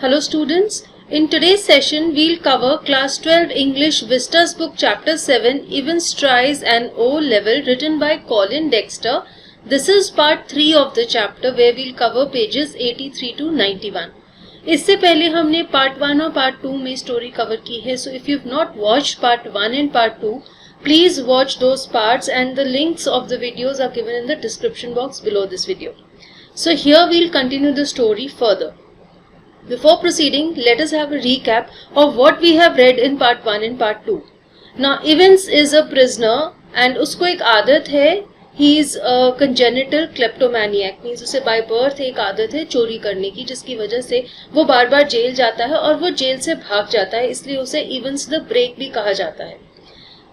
Hello students, in today's session we'll cover class 12 English Vistas book chapter 7 Events Tries and O level written by Colin Dexter. This is part 3 of the chapter where we'll cover pages 83 to 91. इससे पहले हमने part 1 और part 2 में story cover की है, so if you've not watched part 1 and part 2, please watch those parts and the links of the videos are given in the description box below this video. So here we'll continue the story further. Before proceeding, let us have a recap of what we have read in part 1 and part 2. Now, Evans is a prisoner and उसको एक आदत है, he is a congenital kleptomaniac, means उसे by birth एक आदत है चोरी करने की, जिसकी वजह से वो बार बार जेल जाता है और वो जेल से भाग जाता है, इसलिए उसे Evans the Break भी कहा जाता है.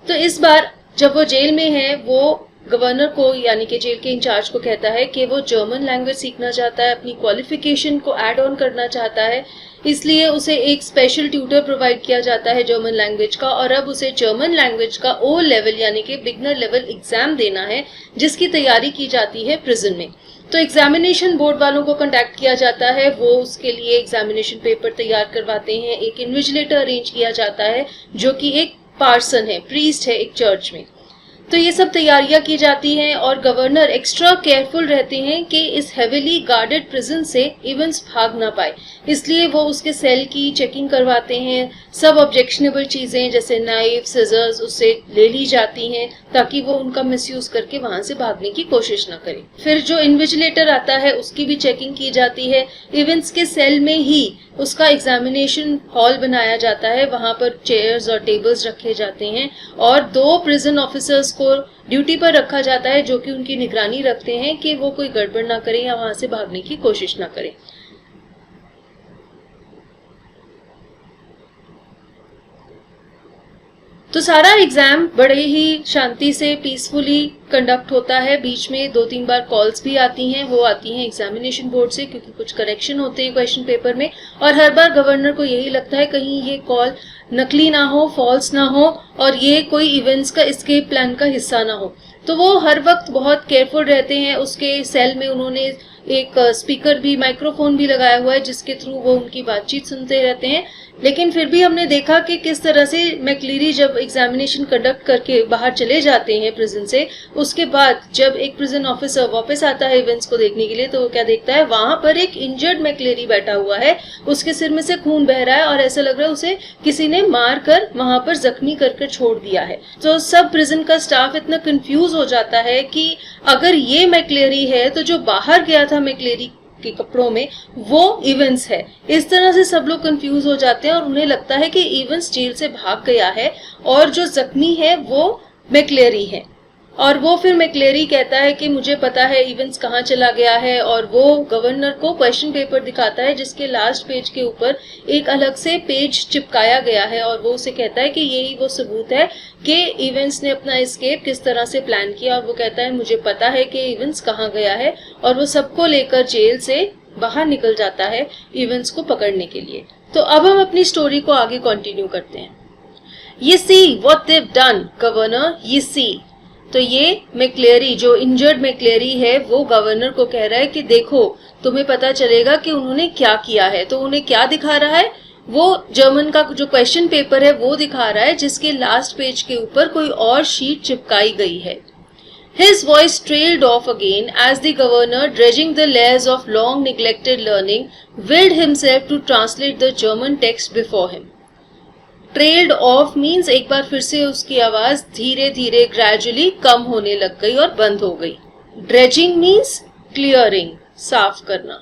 तो इस बार जब वो जेल में है, वो गवर्नर को यानी कि जेल के इंचार्ज को कहता है कि वो जर्मन लैंग्वेज सीखना चाहता है, अपनी क्वालिफिकेशन को ऐड ऑन करना चाहता है, इसलिए उसे एक स्पेशल ट्यूटर प्रोवाइड किया जाता है जर्मन लैंग्वेज का, और अब उसे जर्मन लैंग्वेज का ओ लेवल यानी कि बिगनर लेवल एग्जाम देना है, जिसकी तैयारी की जाती है प्रिजन में. तो एग्जामिनेशन बोर्ड वालों को कांटेक्ट किया जाता है, वो उसके लिए एग्जामिनेशन पेपर तैयार करवाते हैं, एक इन्विजिलेटर अरेंज किया जाता है जो कि एक पार्सन है, प्रीस्ट है एक चर्च में. तो ये सब तैयारियां की जाती हैं और गवर्नर एक्स्ट्रा केयरफुल रहते हैं कि इस हेवीली गार्डेड प्रिजन से इवेंस भाग ना पाए, इसलिए वो उसके सेल की चेकिंग करवाते हैं. सब ऑब्जेक्शनेबल चीजें जैसे नाइफ, सिजर्स उससे ले ली जाती हैं ताकि वो उनका मिसयूज करके वहां से भागने की कोशिश ना करे. फिर जो इन्विजिलेटर आता है उसकी भी चेकिंग की जाती है. इवेंस के सेल में ही उसका एग्जामिनेशन हॉल बनाया जाता है, वहां पर चेयर्स और टेबल्स रखे जाते हैं और 2 प्रिजन ऑफिसर्स को ड्यूटी पर रखा जाता है जो कि उनकी निगरानी रखते हैं कि वो कोई गड़बड़ ना करें या वहां से भागने की कोशिश ना करें. तो सारा एग्जाम बड़े ही शांति से पीसफुली कंडक्ट होता है. बीच में 2-3 बार कॉल्स भी आती हैं, वो आती हैं एग्जामिनेशन बोर्ड से क्योंकि कुछ करेक्शन होते हैं क्वेश्चन पेपर में, और हर बार गवर्नर को यही लगता है कहीं ये कॉल नकली ना हो, फॉल्स ना हो और ये कोई इवेंट्स का एस्केप प्लान का हिस्सा ना हो. तो वो हर वक्त बहुत केयरफुल रहते हैं. उसके सेल में उन्होंने एक स्पीकर भी, माइक्रोफोन भी लगाया हुआ है जिसके थ्रू वो उनकी बातचीत सुनते रहते हैं. लेकिन फिर भी हमने देखा कि किस तरह से मैक्लीरी जब एग्जामिनेशन कंडक्ट करके बाहर चले जाते हैं प्रिजन से, उसके बाद जब एक प्रिजन ऑफिसर वापस आता है इवेंट्स को देखने के लिए, तो वो क्या देखता है, वहां पर एक इंजर्ड मैक्लीरी बैठा हुआ है, उसके सिर में से खून बह रहा है और ऐसा लग रहा है उसे किसी ने मार कर वहां पर जख्मी कर छोड़ दिया है. तो सब प्रिजन का स्टाफ इतना कंफ्यूज हो जाता है कि अगर ये मैक्लीरी है तो जो बाहर गया था मैक्लीरी के कपड़ों में वो इवेंट्स है. इस तरह से सब लोग कंफ्यूज हो जाते हैं और उन्हें लगता है कि इवेंट्स जेल से भाग गया है और जो जख्मी है वो मैक्लीरी है. और वो फिर मैक्लीरी कहता है कि मुझे पता है इवेंट्स कहाँ चला गया है, और वो गवर्नर को क्वेश्चन पेपर दिखाता है जिसके लास्ट पेज के ऊपर एक अलग से पेज चिपकाया गया है, और वो उसे कहता है कि यही वो सबूत है कि इवेंट्स ने अपना एस्केप किस तरह से प्लान किया. और वो कहता है मुझे पता है कि इवेंट्स कहाँ गया है, और वो सबको लेकर जेल से बाहर निकल जाता है इवेंट्स को पकड़ने के लिए. तो अब हम अपनी स्टोरी को आगे कंटिन्यू करते हैं. You see what they've done, governor, you see. तो ये मैक्लीरी, जो इंजर्ड मैक्लीरी है, वो गवर्नर को कह रहा है कि देखो तुम्हें पता चलेगा कि उन्होंने क्या किया है. तो उन्हें क्या दिखा रहा है, वो जर्मन का जो क्वेश्चन पेपर है वो दिखा रहा है जिसके लास्ट पेज के ऊपर कोई और शीट चिपकाई गई है. His voice trailed off again as the governor, dredging the layers of long neglected learning, willed himself to translate the German text before him. Trailed of means एक बार फिर से उसकी आवाज धीरे धीरे ग्रेजुअली कम होने लग गई और बंद हो गई. ड्रेजिंग मीन्स क्लियरिंग, साफ करना.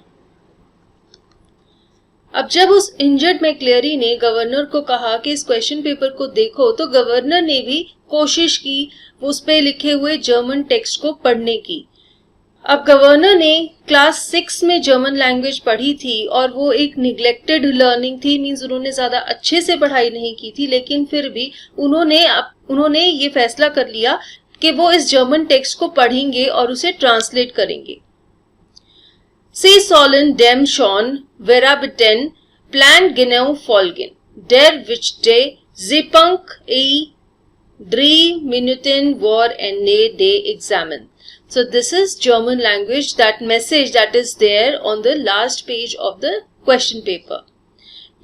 अब जब उस इंजर्ड मैक्लीरी ने गवर्नर को कहा कि इस क्वेश्चन पेपर को देखो, तो गवर्नर ने भी कोशिश की उस पे लिखे हुए जर्मन टेक्स्ट को पढ़ने की. अब गवर्नर ने क्लास 6 में जर्मन लैंग्वेज पढ़ी थी और वो एक निग्लेक्टेड लर्निंग थी, मींस उन्होंने ज्यादा अच्छे से पढ़ाई नहीं की थी, लेकिन फिर भी उन्होंने ये फैसला कर लिया कि वो इस जर्मन टेक्स्ट को पढ़ेंगे और उसे ट्रांसलेट करेंगे. Sie sollen dem schon verabeten Plan genau folgen, der Wichte Zeitpunkt 3 Minuten vor Ende des Examens. So this is German language, that message that is there on the last page of the question paper.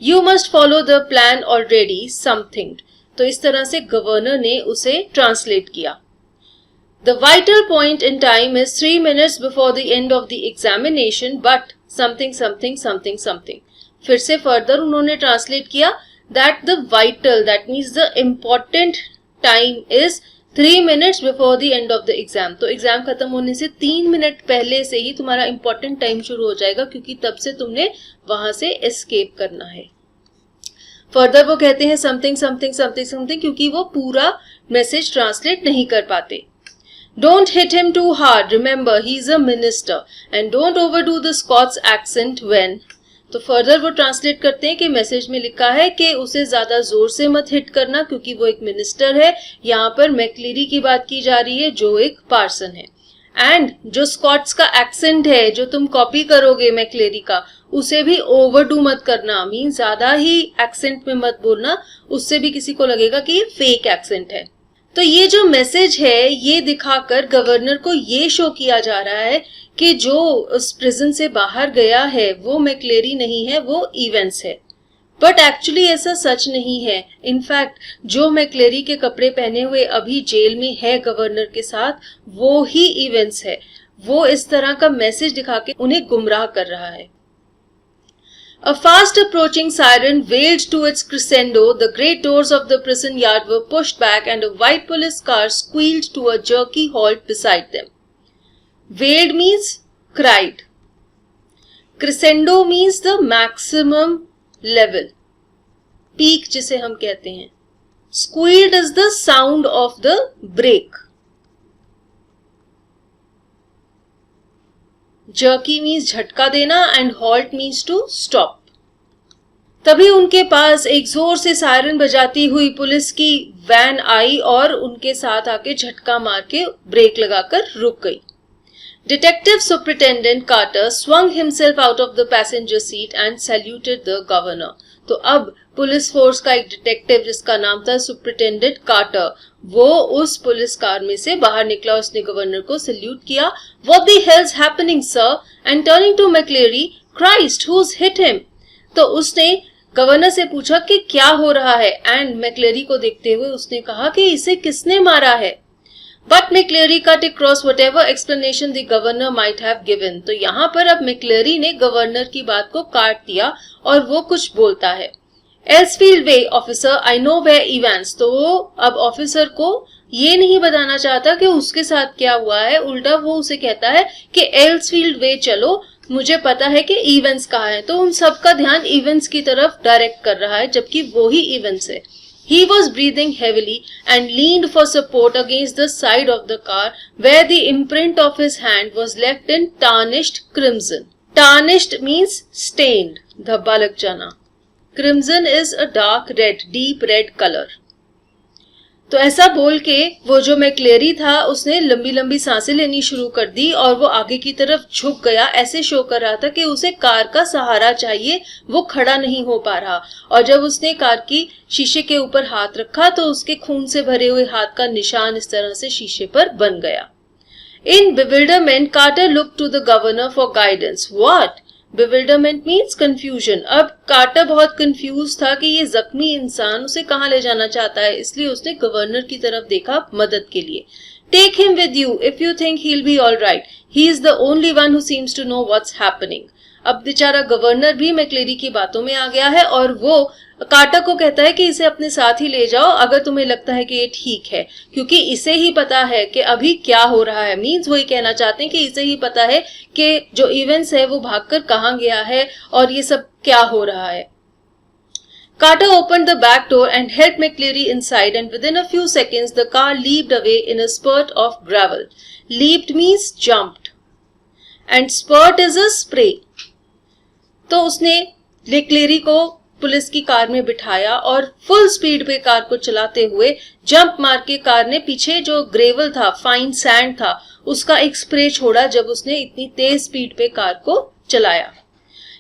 You must follow the plan already something. तो इस तरह से governor ने उसे translate किया। The vital point in time is 3 minutes before the end of the examination, but something something something something. फिर से further उन्होंने translate किया that the vital, that means the important time is 3 minutes before the end of the exam. तो exam खत्म होने से 3 minute पहले से ही तुम्हारा important टाइम शुरू हो जाएगा, क्योंकि तब से तुमने वहां से escape करना है। फर्दर वो कहते हैं समथिंग समथिंग समथिंग समथिंग, क्योंकि वो पूरा मैसेज ट्रांसलेट नहीं कर पाते। Don't hit him too hard. Remember, he's a minister. And don't overdo the Scots accent when. तो फर्दर वो ट्रांसलेट करते हैं कि मैसेज में लिखा है कि उसे ज्यादा जोर से मत हिट करना, क्योंकि वो एक मिनिस्टर है। यहाँ पर मैक्लेरी की बात की जा रही है जो एक पार्सन है। एंड जो स्कॉट्स का एक्सेंट है जो तुम कॉपी करोगे मैक्लेरी का, उसे भी ओवरडू मत करना, मीन ज्यादा ही एक्सेंट में मत बोलना, उससे भी किसी को लगेगा कि ये फेक एक्सेंट है। तो ये जो मैसेज है ये दिखाकर गवर्नर को ये शो किया जा रहा है कि जो उस प्रिजन से बाहर गया है वो मैक्लेरी नहीं है, वो इवेंट्स है। बट एक्चुअली ऐसा सच नहीं है। इनफैक्ट जो मैक्लेरी के कपड़े पहने हुए अभी जेल में है गवर्नर के साथ, वो ही इवेंट्स है। वो इस तरह का मैसेज दिखा के उन्हें गुमराह कर रहा है। A fast approaching siren wailed to its crescendo. The great doors of the prison yard were pushed back and a white police car squealed to a jerky halt beside them. Wailed means cried. Crescendo means the maximum level. Peak जिसे हम कहते हैं. Squealed is the sound of the brake. Jerky means झटका देना and halt means to stop. तभी उनके पास एक जोर से सायरन बजाती हुई पुलिस की वैन आई और उनके साथ आके झटका मार के ब्रेक लगाकर रुक गई। Detective Superintendent Carter swung himself out of the passenger seat and saluted the governor. तो अब पुलिस फोर्स का एक डिटेक्टिव जिसका नाम था सुपरिटेंडेंट कार्टर, वो उस पुलिस कार में से बाहर निकला, उसने गवर्नर को सल्यूट किया। What the hell's happening, sir? And turning to McCleary, Christ, who's hit him? तो उसने गवर्नर से पूछा कि क्या हो रहा है, एंड मैक्लेरी को देखते हुए उसने कहा कि इसे किसने मारा है। But McCleary cut across whatever explanation the governor might have given. तो यहाँ पर अब मैक्लेरी ने गवर्नर की बात को काट दिया और वो कुछ बोलता है। Elsfield Way, officer, I know where Evans. तो वो अब ऑफिसर को ये नहीं बताना चाहता कि उसके साथ क्या हुआ है, उल्टा वो उसे कहता है कि एल्सफील्ड वे चलो, मुझे पता है कि इवेंट्स कहाँ है। तो उन सबका ध्यान इवेंट्स की तरफ डायरेक्ट कर रहा है, जबकि वो ही इवेंट्स है। He was breathing heavily and leaned for support against the side of the car, where the imprint of his hand was left in tarnished crimson. Tarnished means stained, धब्बा लग जाना। Crimson is a dark red, deep red color. तो ऐसा बोल के वो जो मैक्लेरी था उसने लंबी लंबी सांसें लेनी शुरू कर दी और वो आगे की तरफ झुक गया, ऐसे शो कर रहा था कि उसे कार का सहारा चाहिए, वो खड़ा नहीं हो पा रहा। और जब उसने कार की शीशे के ऊपर हाथ रखा तो उसके खून से भरे हुए हाथ का निशान इस तरह से शीशे पर बन गया। In bewilderment, Carter looked to the governor for guidance. What? Bewilderment means confusion. अब कार्टर बहुत कंफ्यूज था कि ये जख्मी इंसान उसे कहाँ ले जाना चाहता है, इसलिए उसने गवर्नर की तरफ देखा मदद के लिए। Take him with you if you think he'll be all right. He is the only one who seems to know what's happening. अब बेचारा गवर्नर भी मैक्लेरी की बातों में आ गया है और वो कार्टर को कहता है कि इसे अपने साथ ही ले जाओ अगर तुम्हें लगता है कि ये ठीक है, क्योंकि इसे ही पता है कि अभी क्या हो रहा है। मीन्स वही कहना चाहते हैं कि इसे ही पता है कि जो इवेंट्स है वो भागकर कहाँ गया है और ये सब क्या हो रहा है। Carter opened the back door and helped McCleary inside, and within a few seconds the car leaped away in a spurt of gravel. Leaped means jumped, and spurt is a spray. तो उसने मैक्लेरी को police की car में बिठाया और full speed पे car को चलाते हुए जंप मार के कार ने पीछे जो ग्रेवल था, फाइन सैंड था, उसका एक स्प्रे छोड़ा जब उसने इतनी तेज स्पीड पे कार को चलाया।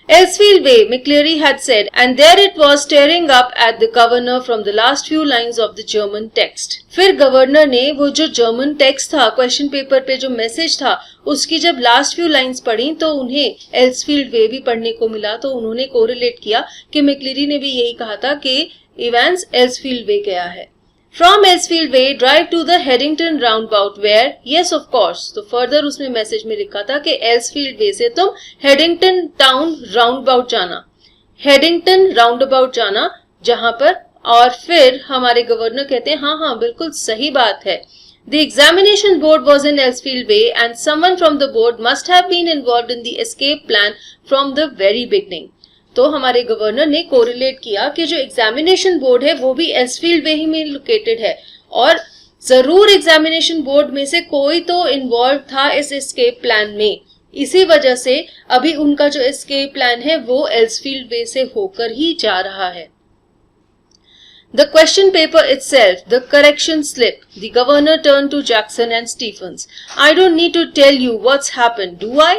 Elsfield Way, McCleary had said, and there it was staring up at the governor from the last few lines of the German text. फिर गवर्नर ने वो जो जर्मन टेक्स्ट था, क्वेश्चन पेपर पे जो मैसेज था, उसकी जब लास्ट फ्यू लाइंस पढ़ी तो उन्हें एल्सफील्ड वे भी पढ़ने को मिला। तो उन्होंने कोरिलेट किया कि मैक्लेरी ने भी यही कहा था कि इवेंस एल्सफील्ड वे गया है। From Elsfield Way, drive to the Headington roundabout where, yes of course, तो फर्दर उसमें मैसेज में लिखा था कि Elsfield Way से तुम हेडिंगटन टाउन राउंडअबाउट जाना, हेडिंगटन राउंडअबाउट जाना, जहां पर, और फिर हमारे गवर्नर कहते हैं हाँ बिल्कुल सही बात है। The examination board was in Elsfield Way and someone from the board must have been involved in the escape plan from the very beginning. तो हमारे गवर्नर ने कोरिलेट किया कि जो एग्जामिनेशन बोर्ड है वो भी एल्सफील्ड वे ही में लोकेटेड है और जरूर एग्जामिनेशन बोर्ड में से कोई तो इन्वॉल्व था इस एस्केप प्लान में। इसी वजह से अभी उनका जो एस्केप प्लान है वो एल्सफील्ड वे से होकर ही जा रहा है। The question paper itself, the correction slip, the governor turned to Jackson and Stephens. I don't need to tell you what's happened, do I?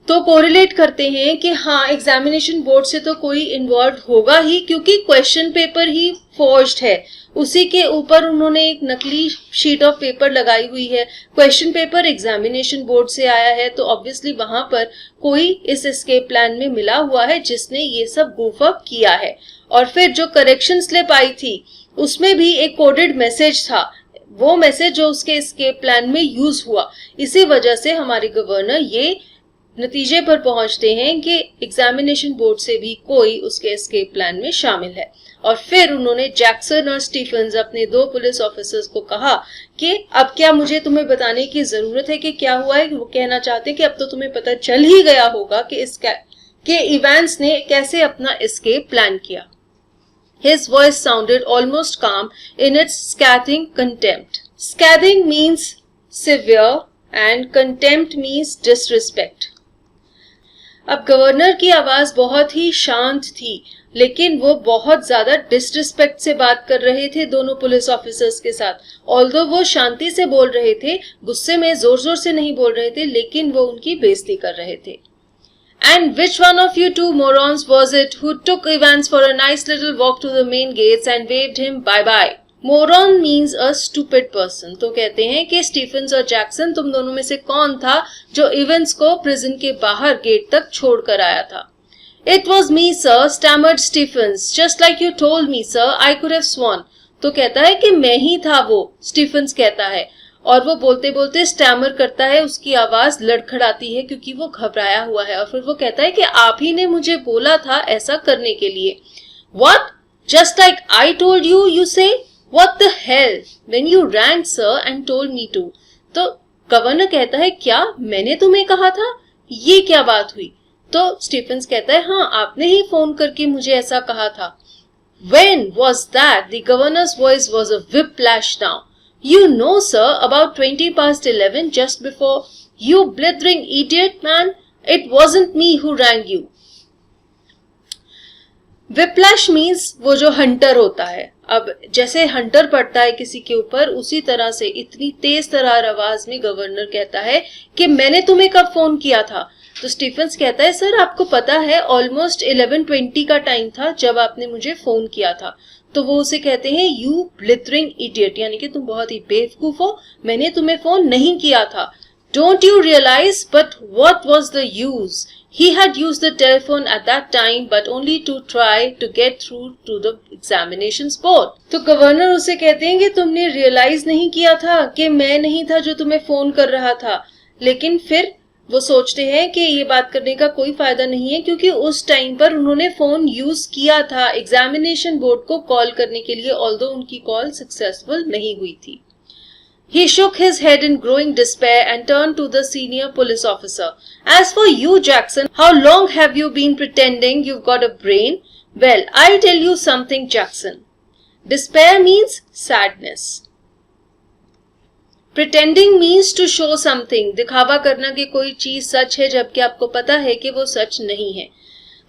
तो कोरिलेट करते हैं कि हाँ एग्जामिनेशन बोर्ड से तो कोई इन्वॉल्व होगा ही, क्योंकि क्वेश्चन पेपर ही फोर्ज्ड है, उसी के ऊपर उन्होंने एक नकली शीट ऑफ पेपर लगाई हुई है। क्वेश्चन पेपर एग्जामिनेशन बोर्ड से आया है तो ऑब्वियसली वहां पर कोई इस एस्केप प्लान में मिला हुआ है जिसने ये सब goof up किया है। और फिर जो करेक्शन स्लिप आई थी उसमें भी एक कोडेड मैसेज था, वो मैसेज जो उसके एस्केप प्लान में यूज हुआ। इसी वजह से हमारे गवर्नर ये नतीजे पर पहुंचते हैं कि एग्जामिनेशन बोर्ड से भी कोई उसके एस्केप प्लान में शामिल है। और फिर उन्होंने जैक्सन और स्टीफन्स अपने दो पुलिस ऑफिसर्स को कहा कि अब क्या मुझे तुम्हें बताने की जरूरत है कि क्या हुआ है। वो कहना चाहते कि अब तो तुम्हें पता चल ही गया होगा कि इवेंस ने कैसे अपना एस्केप प्लान किया। His voice sounded almost calm in its scathing contempt. Scathing means severe and contempt means disrespect. अब गवर्नर की आवाज बहुत ही शांत थी, लेकिन वो बहुत ज्यादा डिसरिस्पेक्ट से बात कर रहे थे दोनों पुलिस ऑफिसर्स के साथ। ऑल्दो वो शांति से बोल रहे थे, गुस्से में जोर जोर से नहीं बोल रहे थे, लेकिन वो उनकी बेइज्जती कर रहे थे। And which one of you two morons was it who took Evans for a nice little walk to the main gates and waved him bye-bye? Moron means a stupid person. तो कहते हैं कि स्टीफन्स और Jackson तुम दोनों में से कौन था जो इवेंस को प्रिजन के बाहर गेट तक छोड़कर आया था। It was me, sir, stammered Stephens. Just like you told me, sir, I could have sworn. तो कहता है कि मैं ही था वो, स्टीफन्स कहता है, और वो बोलते बोलते स्टैमर करता है, उसकी आवाज लड़खड़ाती है क्योंकि वो घबराया हुआ है। और फिर वो कहता है कि आप ही ने मुझे बोला था ऐसा करने के लिए। What? Just like I told you, you say? What the hell? When you rang, sir, and told me to. तो गवर्नर कहता है क्या मैंने तुम्हें कहा था, ये क्या बात हुई? तो स्टीफन्स कहता है हाँ आपने ही फोन करके मुझे ऐसा कहा था। When was that? The governor's voice was a whiplash now. You know, sir, about 20 past 11, just before. You blithering idiot, man. It wasn't me who rang you. Whiplash means वो जो हंटर होता है। अब जैसे हंटर पड़ता है किसी के ऊपर, उसी तरह से इतनी तेज तरार आवाज में गवर्नर कहता है कि मैंने तुम्हें कब फोन किया था। तो स्टीफन्स कहता है सर आपको पता है ऑलमोस्ट 11:20 का टाइम था जब आपने मुझे फोन किया था। तो वो उसे कहते हैं यू ब्लिथरिंग इडियट, यानी कि तुम बहुत ही बेवकूफ हो, मैंने तुम्हें फोन नहीं किया था। Don't you realize? But what was the use? He had used the telephone at that time, but only to try to get through to the examinations board. तो गवर्नर उसे कहते हैं कि तुमने रियलाइज नहीं किया था कि मैं नहीं था जो तुम्हें फोन कर रहा था। लेकिन फिर वो सोचते हैं कि ये बात करने का कोई फायदा नहीं है क्योंकि उस टाइम पर उन्होंने फोन यूज किया था एग्जामिनेशन बोर्ड को कॉल करने के लिए, ऑल्दो उनकी कॉल सक्सेसफुल नहीं हुई थी। He shook his head in growing despair and turned to the senior police officer. As for you, Jackson, how long have you been pretending you've got a brain? Well, I'll tell you something, Jackson. Despair means sadness. Pretending means to show something. दिखावा करना कि कोई चीज सच है जबकि आपको पता है कि वो सच नहीं है।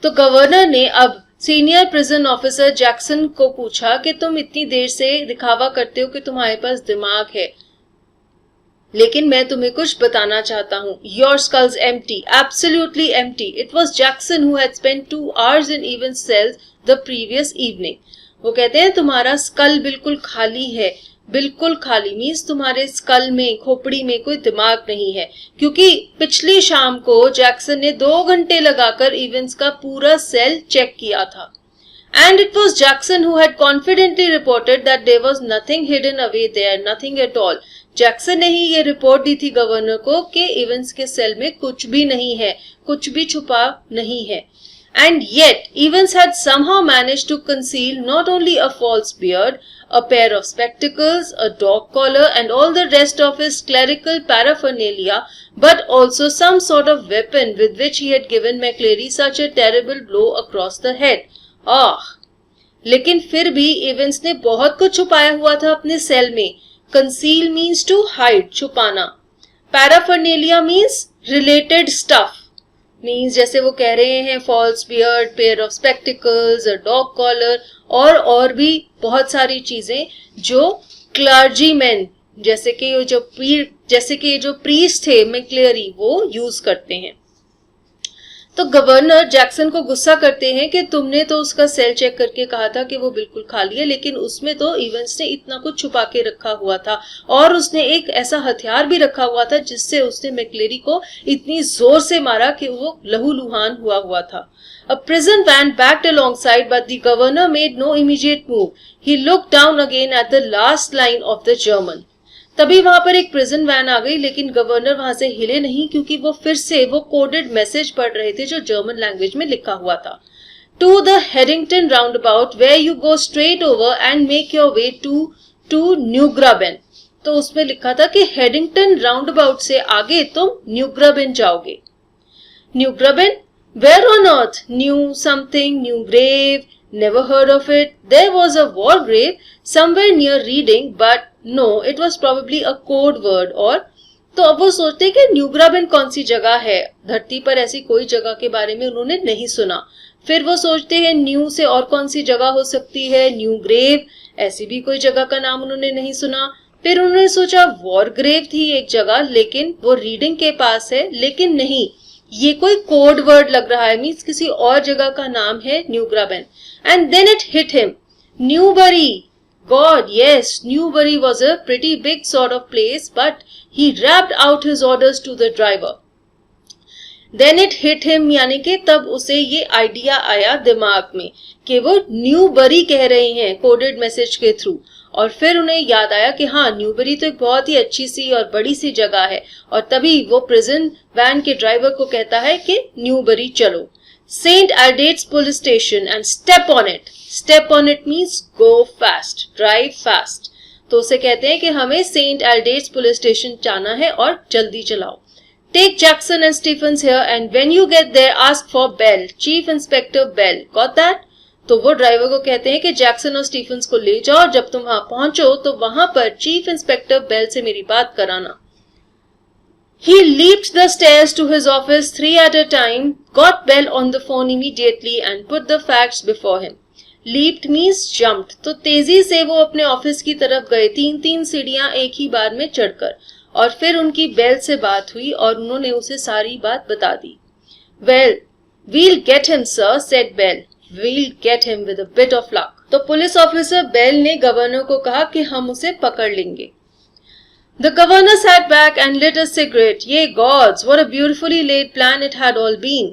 तो गवर्नर ने अब सीनियर प्रिजन ऑफिसर जैक्सन को पूछा कि तुम इतनी देर से दिखावा करते हो कि तुम्हारे पास दिमाग है, लेकिन मैं तुम्हें कुछ बताना चाहता हूँ. Your skull's empty, absolutely empty. It was Jackson who had spent 2 hours in Evan's cells the previous evening. वो कहते हैं तुम्हारा स्कल बिल्कुल खाली है. बिल्कुल खाली मीन्स तुम्हारे स्कल में, खोपड़ी में कोई दिमाग नहीं है, क्योंकि पिछली शाम को जैक्सन ने 2 घंटे लगाकर इवेंस का पूरा सेल चेक किया था. And it was Jackson who had confidently reported that there was nothing hidden away there, nothing at all. Jackson ने ही ये रिपोर्ट दी थी गवर्नर को कि इवेंस के सेल में कुछ भी नहीं है, कुछ भी छुपा नहीं है. And yet, Evans had somehow managed to conceal not only a false beard, a pair of spectacles, a dog collar, and all the rest of his clerical paraphernalia, but also some sort of weapon with which he had given McCleary such a terrible blow across the head. लेकिन फिर भी Evans ने बहुत कुछ छुपाया हुआ था अपने सेल में. कंसील मीन्स टू हाइड, छुपाना. Paraphernalia means related stuff, means जैसे वो कह रहे हैं false beard, pair of spectacles, a dog collar और भी बहुत सारी चीजें जो क्लर्जीमैन जैसे कि जो प्रीस्ट थे मैक्लेरी वो यूज करते हैं. तो गवर्नर जैक्सन को गुस्सा करते हैं कि तुमने तो उसका सेल चेक करके कहा था कि वो बिल्कुल खाली है, लेकिन उसमें तो इवेंस ने इतना कुछ छुपा के रखा हुआ था और उसने एक ऐसा हथियार भी रखा हुआ था जिससे उसने मैक्लेरी को इतनी जोर से मारा कि वो लहूलुहान हुआ था. A prison van backed alongside, but the governor made no immediate move. He looked down again at the last line of the German. तभी वहां पर एक प्रिजन वैन आ गई, लेकिन गवर्नर वहां से हिले नहीं, क्योंकि वो फिर से वो कोडेड मैसेज पढ़ रहे थे जो जर्मन लैंग्वेज में लिखा हुआ था. To the Herrington roundabout where you go straight over and make your way to Neugraben. तो उसमें लिखा था कि हेरिंगटन राउंड अबाउट से आगे तुम न्यूग्राबेन जाओगे. Neugraben, where on earth? New something, new grave, never heard of it. There was a war grave somewhere near Reading, but no, it was probably a code word. और तो अब वो सोचते हैं कि न्यूग्राबेन कौन सी जगह है. धरती पर ऐसी कोई जगह के बारे में उन्होंने नहीं सुना. फिर वो सोचते हैं न्यू से और कौन सी जगह हो सकती है. न्यू ग्रेव, ऐसी भी कोई जगह का नाम उन्होंने नहीं सुना. फिर उन्होंने सोचा वॉर ग्रेव थी एक जगह, लेकिन वो रीडिंग के पास है, लेकिन नहीं, ये कोई कोड वर्ड लग रहा है, मीन्स किसी और जगह का नाम है न्यूग्राबेन. And then it hit him. Newbury. God, yes, Newbury was a pretty big sort of place, but he rapped out his orders to the driver. Then it hit him, यानी कि तब उसे ये आइडिया आया दिमाग में कि वो न्यूबरी कह रहे हैं कोडेड मैसेज के थ्रू. और फिर उन्हें याद आया कि हाँ, न्यूबरी तो एक बहुत ही अच्छी सी और बड़ी सी जगह है. और तभी वो प्रिजन वैन के ड्राइवर को कहता है कि न्यूबरी चलो. St. Aldate's police station and step on it. Step on it means go fast, drive fast. तो उसे कहते हैं कि हमें सेंट एल्डेट्स पुलिस स्टेशन जाना है और जल्दी चलाओ. Take Jackson and Stephens here and when you get there ask for Bell, Chief Inspector Bell. Got that? तो वो ड्राइवर को कहते हैं कि जैक्सन और स्टीफन्स को ले जाओ, जब तुम वहां पहुंचो तो वहां पर चीफ इंस्पेक्टर बेल से मेरी बात कराना. He leaped the stairs to his office 3 at a time, got Bell on the phone immediately and put the facts before him. Leaped means jumped. तो तेजी से वो अपने ऑफिस की तरफ गए, 3 सीढ़ियां एक ही बार में चढ़कर, और फिर उनकी बेल से बात हुई और उन्होंने उसे सारी बात बता दी. Well, we'll get him, sir, said Bell. We'll get him with a bit of luck. तो पुलिस ऑफिसर बेल ने गवर्नर को कहा कि हम उसे पकड़ लेंगे. The governor sat back and lit a cigarette. Ye gods, what a beautifully laid plan it had all been.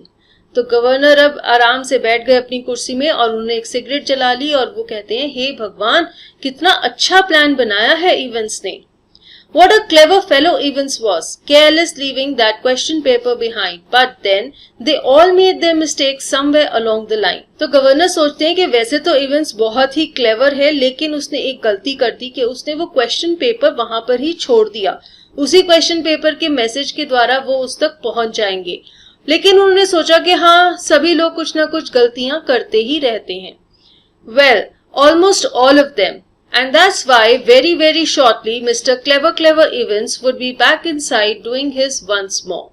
तो गवर्नर अब आराम से बैठ गए अपनी कुर्सी में और उन्होंने एक सिगरेट जला ली और वो कहते हैं, हे भगवान, कितना अच्छा प्लान बनाया है इवेंस ने. What a clever fellow Evans was, careless leaving that question paper behind. But then they all made their mistakes somewhere along the line. तो गवर्नर सोचते हैं कि वैसे तो इवेंस बहुत ही क्लेवर है, लेकिन उसने एक गलती कर दी कि उसने वो क्वेश्चन पेपर वहां पर ही छोड़ दिया. उसी क्वेश्चन पेपर के मैसेज के द्वारा वो उस तक पहुंच जाएंगे. लेकिन उन्होंने सोचा कि हाँ, सभी लोग कुछ ना कुछ गलतियां करते ही रहते हैं. Well, almost all of them. And that's why very, very shortly Mr. Clever Evans would be back inside doing his once more.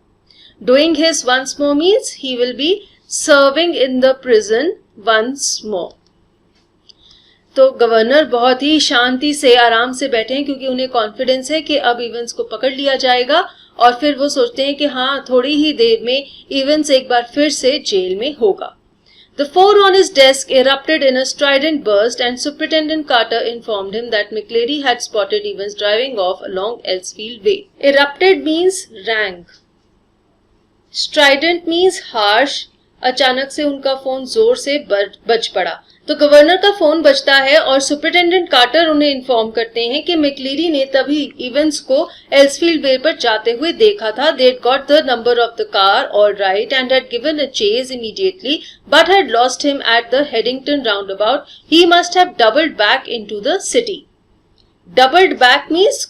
Doing his once more means he will be serving in the prison once more. तो governor बहुत ही शांति से आराम से बैठे हैं क्योंकि उन्हें confidence है कि अब इवेंट्स को पकड़ लिया जाएगा और फिर वो सोचते हैं कि हाँ थोड़ी ही देर में इवेंट्स एक बार फिर से जेल में होगा. The phone on his desk erupted in a strident burst and Superintendent Carter informed him that McCleary had spotted Evans driving off along Elsfield Way. Erupted means rang. Strident means harsh. अचानक से उनका phone जोर से बज पड़ा. तो governor का phone बजता है और सुपरिटेंडेंट कार्टर उन्हें इन्फॉर्म करते हैं कि मैक्लेरी ने तभी इवेंट्स को एल्सफील्ड वे पर जाते हुए देखा था. They had got the number of the car all right and had given a chase immediately but had lost him at the Headington roundabout. He must have doubled back into the city. Doubled back means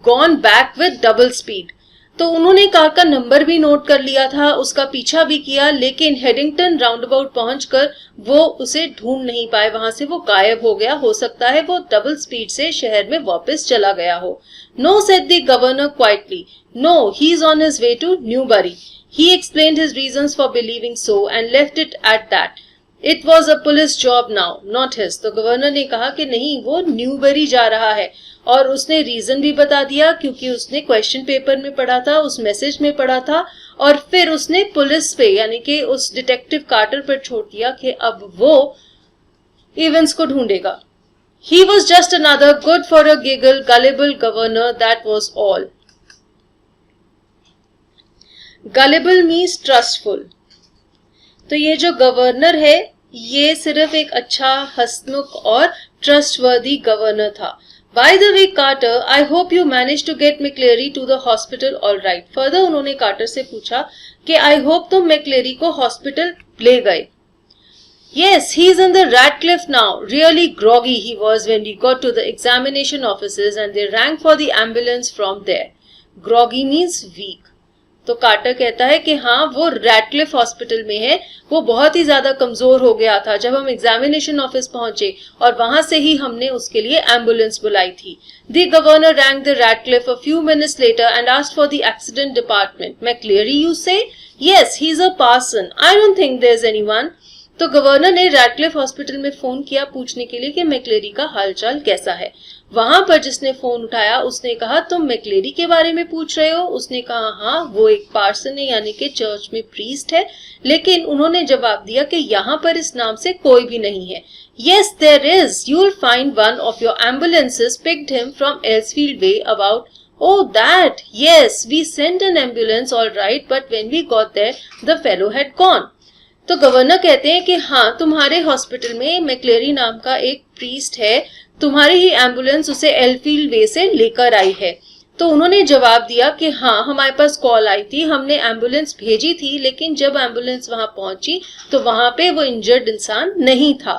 gone back with double speed. तो उन्होंने car का number भी note कर लिया था, उसका पीछा भी किया, लेकिन हेडिंगटन राउंडअबाउट पहुंचकर वो उसे ढूंढ नहीं पाए. वहां से वो गायब हो गया. हो सकता है वो डबल स्पीड से शहर में वापस चला गया हो. No said the governor quietly. No, he is on his way to Newbury. He explained his reasons for believing so and left it at that. It was a police job now, not his. तो governor ने कहा कि नहीं, वो Newbury जा रहा है और उसने रीजन भी बता दिया क्योंकि उसने क्वेश्चन पेपर में पढ़ा था, उस मैसेज में पढ़ा था और फिर उसने पुलिस पे यानी कि उस डिटेक्टिव कार्टर पर छोड़ दिया कि अब वो इवेंट्स को ढूंढेगा. He was just another good for a giggle gullible governor, that was all. Gullible means trustful. तो ये जो गवर्नर है ये सिर्फ एक अच्छा, हंसमुख और ट्रस्टवर्दी गवर्नर था. By the way, Carter, I hope you managed to get McCleary to the hospital all right. Further, उन्होंने कार्टर से पूछा कि I hope तुम McCleary को हॉस्पिटल ले गए. Yes, he is in the Radcliffe now. Really groggy he was when we got to the examination offices and they rang for the ambulance from there. Groggy means weak. तो quarter कहता है कि हाँ वो Radcliffe hospital में है, वो बहुत ही ज्यादा कमजोर हो गया था जब हम एग्जामिनेशन ऑफिस पहुंचे और वहां से ही हमने उसके लिए एम्बुलेंस बुलाई थी. The governor rang the Radcliffe a few minutes later and asked for the accident department. McLeery you say? Yes, he is a parson. I don't think there is anyone. तो गवर्नर ने Radcliffe hospital में phone किया पूछने के लिए कि मैक्लेरी का हालचाल कैसा है. वहां पर जिसने फोन उठाया उसने कहा तुम मैक्लेरी के बारे में पूछ रहे हो? उसने कहा हाँ, वो एक पार्सन है यानी कि चर्च में प्रीस्ट है. लेकिन उन्होंने जवाब दिया कि यहाँ पर इस नाम से कोई भी नहीं है. Yes, there is. You'll find one of your ambulances picked him from Elsfield Way about. Oh, that. Yes, we sent an ambulance all right, but when we got there, the fellow had gone. तो governor कहते हैं कि हाँ, तुम्हारे hospital में मैक्लेरी नाम का एक प्रीस्ट है, तुम्हारी ही एम्बुलेंस उसे एल्फील्ड वे से लेकर आई है. तो उन्होंने जवाब दिया कि हाँ, हमारे पास कॉल आई थी, हमने एम्बुलेंस भेजी थी, लेकिन जब एम्बुलेंस वहां पहुंची तो वहां पे वो इंजर्ड इंसान नहीं था.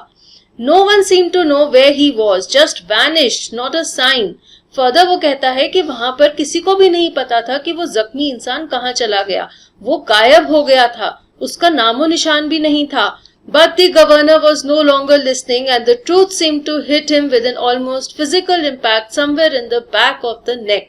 No one seem to know where he was, just vanished, not a sign. Further वो कहता है कि वहां पर किसी को भी नहीं पता था कि वो जख्मी इंसान कहाँ चला गया, वो गायब हो गया था, उसका नामो निशान भी नहीं था. But the governor was no longer listening and the truth seemed to hit him with an almost physical impact somewhere in the back of the neck.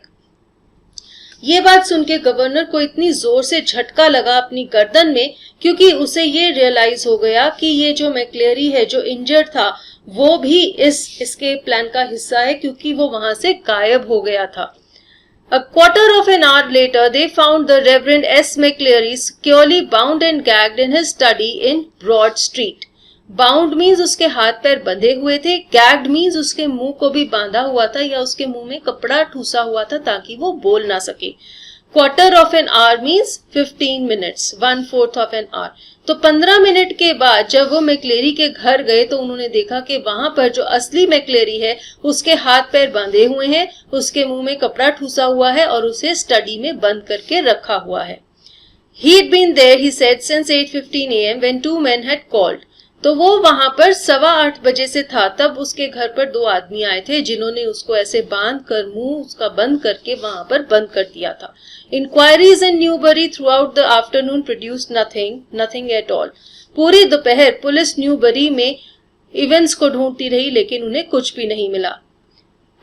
ये बात सुन के गवर्नर को इतनी जोर से झटका लगा अपनी गर्दन में क्योंकि उसे ये रियलाइज हो गया कि ये जो मैक्लेरी है जो इंजर्ड था वो भी इसके प्लान का हिस्सा है क्योंकि वो वहां से गायब हो गया था. A quarter of an hour later, they found the Reverend S. McCleary securely bound and gagged in his study in Broad Street. Bound means उसके हाथ पैर बंधे हुए थे. Gagged means उसके मुंह को भी बांधा हुआ था या उसके मुंह में कपड़ा ठूसा हुआ था ताकि वो बोल ना सके. Quarter of an hour means 15 minutes, 1/4 of an hour. तो 15 मिनट के बाद जब वो मैक्लेरी के घर गए तो उन्होंने देखा कि वहां पर जो असली मैक्लेरी है उसके हाथ पैर बांधे हुए हैं, उसके मुंह में कपड़ा ठूसा हुआ है और उसे स्टडी में बंद करके रखा हुआ है. He'd been there, he said, since 8:15 a.m. when 2 men had called. तो वो वहां पर 8:15 बजे से था. तब उसके घर पर 2 आदमी आए थे जिन्होंने उसको ऐसे बांध कर मुंह उसका बंद करके वहां पर बंद कर दिया था. Inquiries in Newbury throughout the afternoon produced nothing at all. पूरी दोपहर पुलिस न्यूबरी में इवेंट्स को ढूंढती रही लेकिन उन्हें कुछ भी नहीं मिला.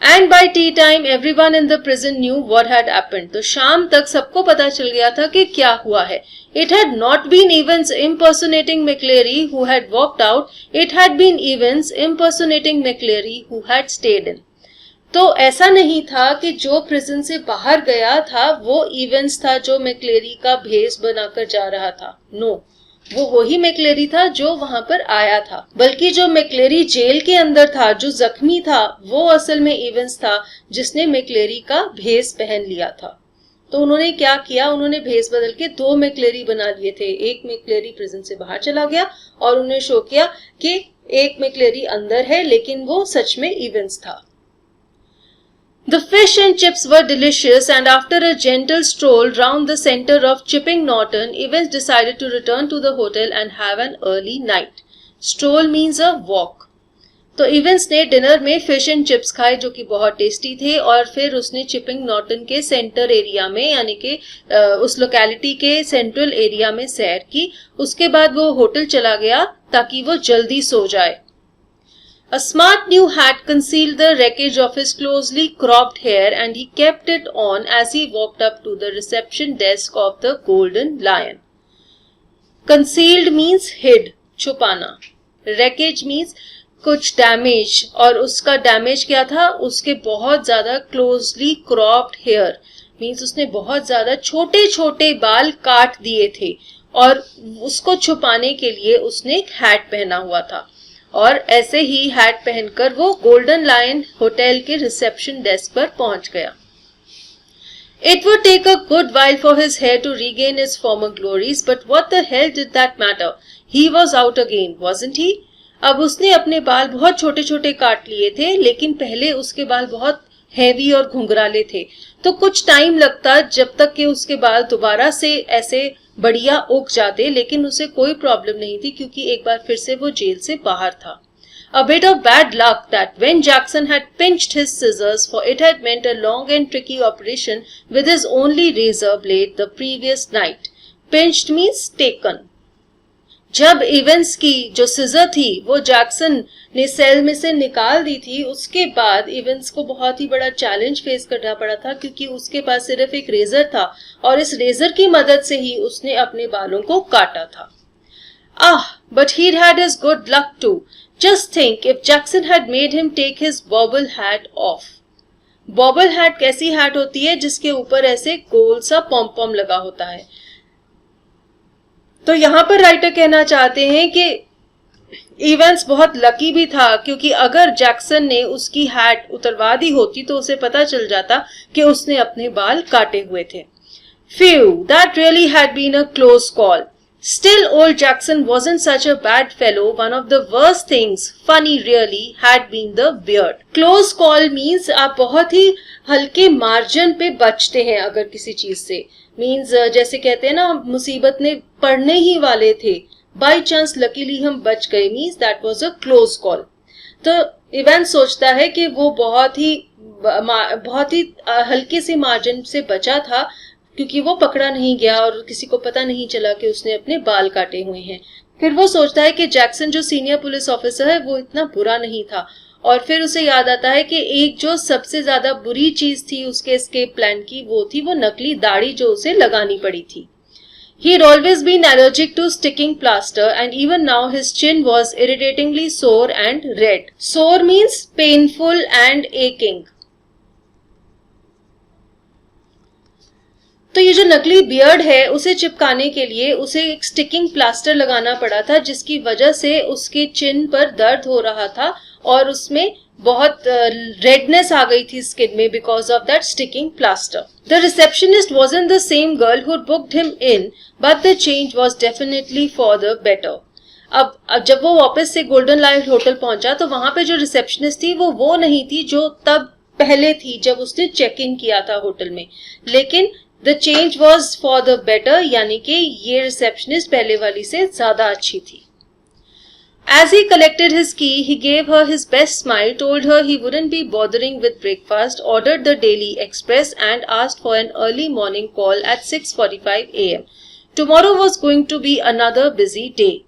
And by tea time everyone in the prison knew what had happened. तो शाम तक सबको पता चल गया था कि क्या हुआ है। It had not been Evans impersonating McLeery who had walked out, it had been Evans impersonating McLeery who had stayed in. तो ऐसा नहीं था कि जो प्रिजन से बाहर गया था वो इवेंट्स था जो मैक्लेरी का भेष बनाकर जा रहा था। नो, वो वही मैक्लेरी था जो वहां पर आया था, बल्कि जो मैक्लेरी जेल के अंदर था, जो जख्मी था, वो असल में इवेंट्स था जिसने मैक्लेरी का भेष पहन लिया था। तो उन्होंने क्या किया, उन्होंने भेष बदल के दो मैक्लेरी बना लिए थे। एक मैक्लेरी प्रिजन से बाहर चला गया और उन्होंने शो किया कि एक मैक्लेरी अंदर है, लेकिन वो सच में इवेंट्स था। The fish and chips were delicious, and after a gentle stroll round the center of Chipping Norton, Evans decided to return to the hotel and have an early night. Stroll means a walk. तो Evans ने dinner में fish and chips खाए जो कि बहुत tasty थे, और फिर उसने चिपिंग नॉर्टन के सेंटर एरिया में यानी कि उस लोकेलिटी के सेंट्रल एरिया में सैर की। उसके बाद वो होटल चला गया ताकि वो जल्दी सो जाए। A smart new hat concealed the wreckage of his closely cropped hair, and he kept it on as he walked up to the reception desk of the Golden Lion. Concealed means hid, छुपाना. Wreckage means कुछ damage, और उसका damage क्या था, उसके बहुत ज्यादा closely cropped hair means उसने बहुत ज्यादा छोटे छोटे बाल काट दिए थे, और उसको छुपाने के लिए उसने एक हैट पहना हुआ था। और ऐसे ही हैट पहनकर वो गोल्डन लायन होटल के रिसेप्शन डेस्क पर पहुंच गया। It would take a good while for his hair to regain its former glories, but what the hell did that matter? He was out again, wasn't he? अब उसने अपने बाल बहुत छोटे छोटे काट लिए थे, लेकिन पहले उसके बाल बहुत हैवी और घुंघराले थे, तो कुछ टाइम लगता जब तक कि उसके बाल दोबारा से ऐसे बढ़िया उग जाते, लेकिन उसे कोई प्रॉब्लम नहीं थी क्योंकि एक बार फिर से वो जेल से बाहर था। A bit of bad luck that when Jackson had pinched his scissors, for it had meant a long and tricky operation with his only razor blade the previous night. Pinched means taken. जब Evans की जो scissor थी वो Jackson ने cell में से निकाल दी थी, उसके बाद इवेंस को बहुत ही बड़ा चैलेंज फेस करना पड़ा था क्योंकि उसके पास सिर्फ एक रेजर था और इस रेजर की मदद से ही उसने अपने बालों को काटा था। But he'd had his good luck too. Just think if Jackson had made him take his bobble hat off. बॉबल hat कैसी हैट होती है जिसके ऊपर ऐसे गोल सा पॉम पॉम लगा होता है। तो यहाँ पर राइटर कहना चाहते हैं कि इवेंस बहुत लकी भी था क्योंकि अगर जैक्सन ने उसकी हैट उतरवा दी होती तो उसे पता चल जाता कि उसने अपने बाल काटे हुए थे। Phew, that really had been a close call. Still, old Jackson wasn't such a bad fellow. One of the worst things, funny really, had been the beard. Close call means आप बहुत ही हल्के मार्जिन पे बचते हैं अगर किसी चीज से। मीन्स जैसे कहते हैं ना, मुसीबत ने पड़ने ही वाले थे, बाई चांस लकीली हम बच गए, means that was a close call. तो इवेंट सोचता है कि वो बहुत ही हल्के से मार्जिन से बचा था क्योंकि वो पकड़ा नहीं गया और किसी को पता नहीं चला कि उसने अपने बाल काटे हुए हैं। फिर वो सोचता है कि जैक्सन जो सीनियर पुलिस ऑफिसर है वो इतना बुरा नहीं था, और फिर उसे याद आता है कि एक जो सबसे ज्यादा बुरी चीज थी उसके एस्केप प्लान की, वो थी वो नकली दाढ़ी जो उसे लगानी पड़ी थी। He had always been allergic to sticking plaster, and even now his chin was irritatingly sore and red. Sore means painful and aching. तो ये जो नकली बियर्ड है उसे चिपकाने के लिए उसे एक स्टिकिंग प्लास्टर लगाना पड़ा था, जिसकी वजह से उसके चिन पर दर्द हो रहा था और उसमें बहुत रेडनेस आ गई थी स्किन में because of that sticking plaster. The receptionist wasn't the same girl who booked him in, but the change was definitely for the better. अब जब वो वापस से गोल्डन लायन होटल पहुंचा तो वहां पे जो रिसेप्शनिस्ट थी वो नहीं थी जो तब पहले थी जब उसने चेक इन किया था होटल में, लेकिन the change was for the better, यानी कि ये रिसेप्शनिस्ट पहले वाली से ज्यादा अच्छी थी। As he collected his key, he gave her his best smile, told her he wouldn't be bothering with breakfast, ordered the Daily Express and asked for an early morning call at 6:45 a.m. Tomorrow was going to be another busy day.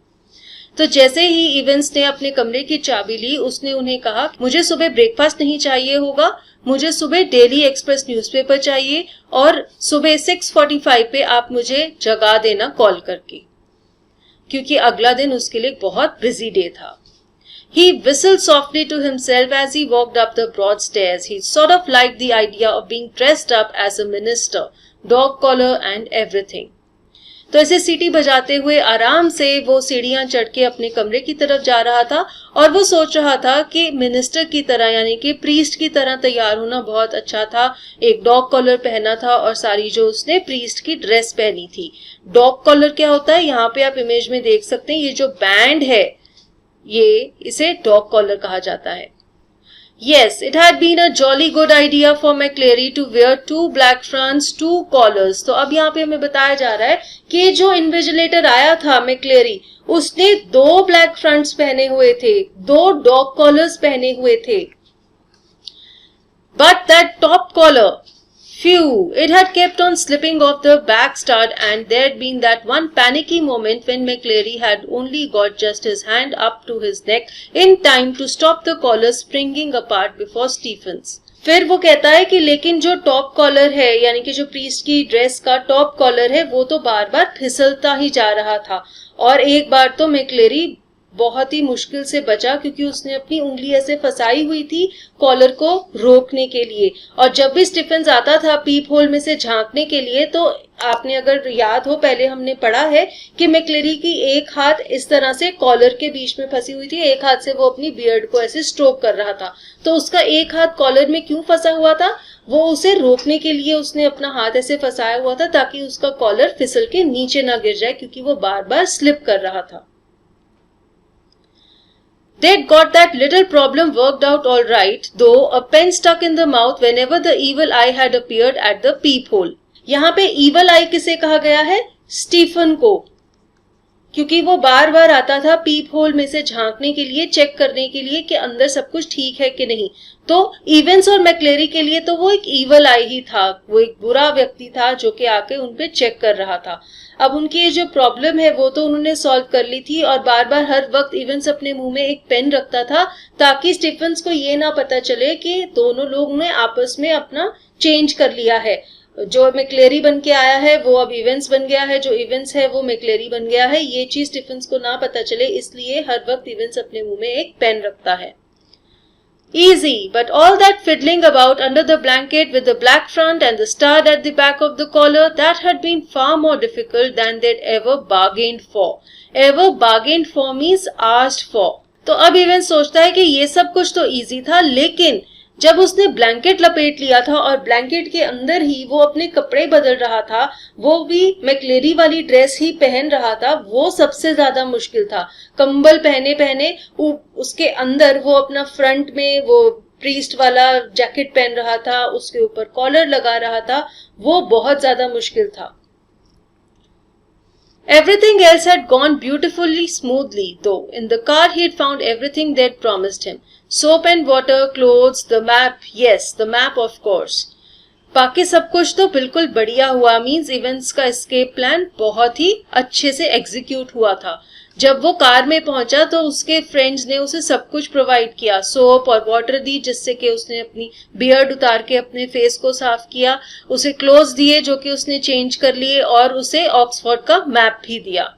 तो जैसे ही Evans ने अपने कमरे की चाबी ली, उसने उन्हें कहा, मुझे सुबह ब्रेकफास्ट नहीं चाहिए होगा, मुझे सुबह डेली एक्सप्रेस न्यूज़पेपर चाहिए और सुबह 6:45 पे आप मुझे जगा देना कॉल करके, क्योंकि अगला दिन उसके लिए बहुत बिजी डे था. He whistled softly to himself as he walked up the broad stairs. He sort of liked the idea of being dressed up as a minister, dog collar and everything. तो ऐसे सीटी बजाते हुए आराम से वो सीढ़ियां चढ़ के अपने कमरे की तरफ जा रहा था और वो सोच रहा था कि मिनिस्टर की तरह यानी कि प्रीस्ट की तरह तैयार होना बहुत अच्छा था. एक डॉग कॉलर पहना था और सारी जो उसने प्रीस्ट की ड्रेस पहनी थी. डॉग कॉलर क्या होता है, यहाँ पे आप इमेज में देख सकते हैं, ये जो बैंड है ये इसे डॉग कॉलर कहा जाता है. Yes, it had been a jolly good idea for McCleary to wear 2 black fronts, 2 collars. तो अब यहाँ पे हमें बताया जा रहा है कि जो इन्विजिलेटर आया था McCleary, उसने 2 ब्लैक फ्रंट्स पहने हुए थे, 2 डॉग कॉलर्स पहने हुए थे. But that top collar, phew, it had kept on slipping off the back stud, and there'd been that one panicky moment when McCleary had only got just his hand up to his neck in time to stop the collar springing apart before Stephens. फिर वो कहता है कि लेकिन जो top collar है यानी कि जो प्रीस्ट की ड्रेस का टॉप कॉलर है वो तो बार बार फिसलता ही जा रहा था और एक बार तो मैक्लेरी बहुत ही मुश्किल से बचा क्योंकि उसने अपनी उंगली ऐसे फंसाई हुई थी कॉलर को रोकने के लिए. और जब भी स्टीफेंस आता था पीप होल में से झांकने के लिए तो आपने अगर याद हो पहले हमने पढ़ा है कि मैक्लेरी की एक हाथ इस तरह से कॉलर के बीच में फंसी हुई थी, एक हाथ से वो अपनी बियर्ड को ऐसे स्ट्रोक कर रहा था. तो उसका एक हाथ कॉलर में क्यों फंसा हुआ था, वो उसे रोकने के लिए उसने अपना हाथ ऐसे फंसाया हुआ था ताकि उसका कॉलर फिसल के नीचे ना गिर जाए क्योंकि वो बार बार स्लिप कर रहा था. They'd got that little problem worked out all right, though a pen stuck in the mouth whenever the evil eye had appeared at the peephole. यहाँ पे evil eye किसे कहा गया है, स्टीफन को, क्योंकि वो बार बार आता था पीप होल में से झांकने के लिए, चेक करने के लिए कि अंदर सब कुछ ठीक है कि नहीं. तो इवेंस और मैक्लेरी के लिए तो वो एक ईवल आई ही था, वो एक बुरा व्यक्ति था जो कि आके उनपे चेक कर रहा था. अब उनकी ये जो प्रॉब्लम है वो तो उन्होंने सॉल्व कर ली थी और बार बार हर वक्त इवेंस अपने मुंह में एक पेन रखता था ताकि स्टीफेंस को ये ना पता चले कि दोनों लोग ने आपस में अपना चेंज कर लिया है. जो मैक्लेरी बन के आया है वो अब इवेंस बन गया है, जो इवेंस है वो मैक्लेरी बन गया है. ये चीज स्टीफेंस को ना पता चले इसलिए हर वक्त इवेंस अपने मुंह में एक पेन रखता है. Easy, but all that fiddling about under the blanket with the black front and the stud at the back of the collar, that had been far more difficult than they'd ever bargained for. Ever bargained for means asked for. तो अब Evans सोचता है कि ये सब कुछ तो easy था, लेकिन जब उसने ब्लैंकेट लपेट लिया था और ब्लैंकेट के अंदर ही वो अपने कपड़े बदल रहा था, वो भी मैक्लेरी वाली ड्रेस ही पहन रहा था, वो सबसे ज्यादा मुश्किल था. कंबल पहने पहने उसके अंदर वो अपना फ्रंट में वो प्रीस्ट वाला जैकेट पहन रहा था, उसके ऊपर कॉलर लगा रहा था, वो बहुत ज्यादा मुश्किल था. Everything else had gone beautifully smoothly, though. In the car he had found everything they'd promised him. Soap and water, clothes, the map, yes, the map of course. बाकी सब कुछ तो बिल्कुल बढ़िया हुआ, मीन्स इवेंट्स का एस्केप प्लान बहुत ही अच्छे से एग्जीक्यूट हुआ था. जब वो कार में पहुंचा तो उसके फ्रेंड्स ने उसे सब कुछ प्रोवाइड किया, सोप और वाटर दी जिससे कि उसने अपनी बियर्ड उतार के अपने फेस को साफ किया, उसे क्लोथ्स दिए जो कि उसने चेंज कर लिए और उसे ऑक्सफोर्ड का मैप भी दिया.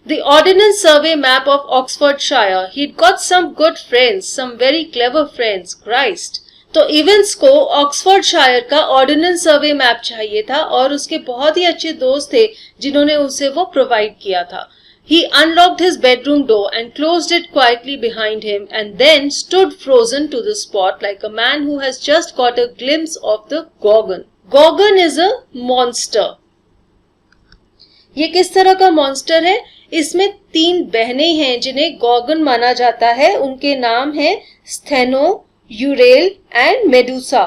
The Ordnance Survey map of Oxfordshire. He'd got some good friends, some very clever friends. Christ. तो इवेंस को ऑक्सफोर्डशायर का ऑर्डिनेंस सर्वे मैप चाहिए था और उसके बहुत ही अच्छे दोस्त थे जिन्होंने उसे वो प्रोवाइड किया था. He unlocked his bedroom door and closed it quietly behind him and then stood frozen to the spot like a man who has just got a glimpse of the Gorgon. Gorgon is a monster. ये किस तरह का monster है? इसमें 3 बहनें हैं जिन्हें Gorgon माना जाता है. उनके नाम हैं स्थेनो, यूरेल एंड मेडुसा.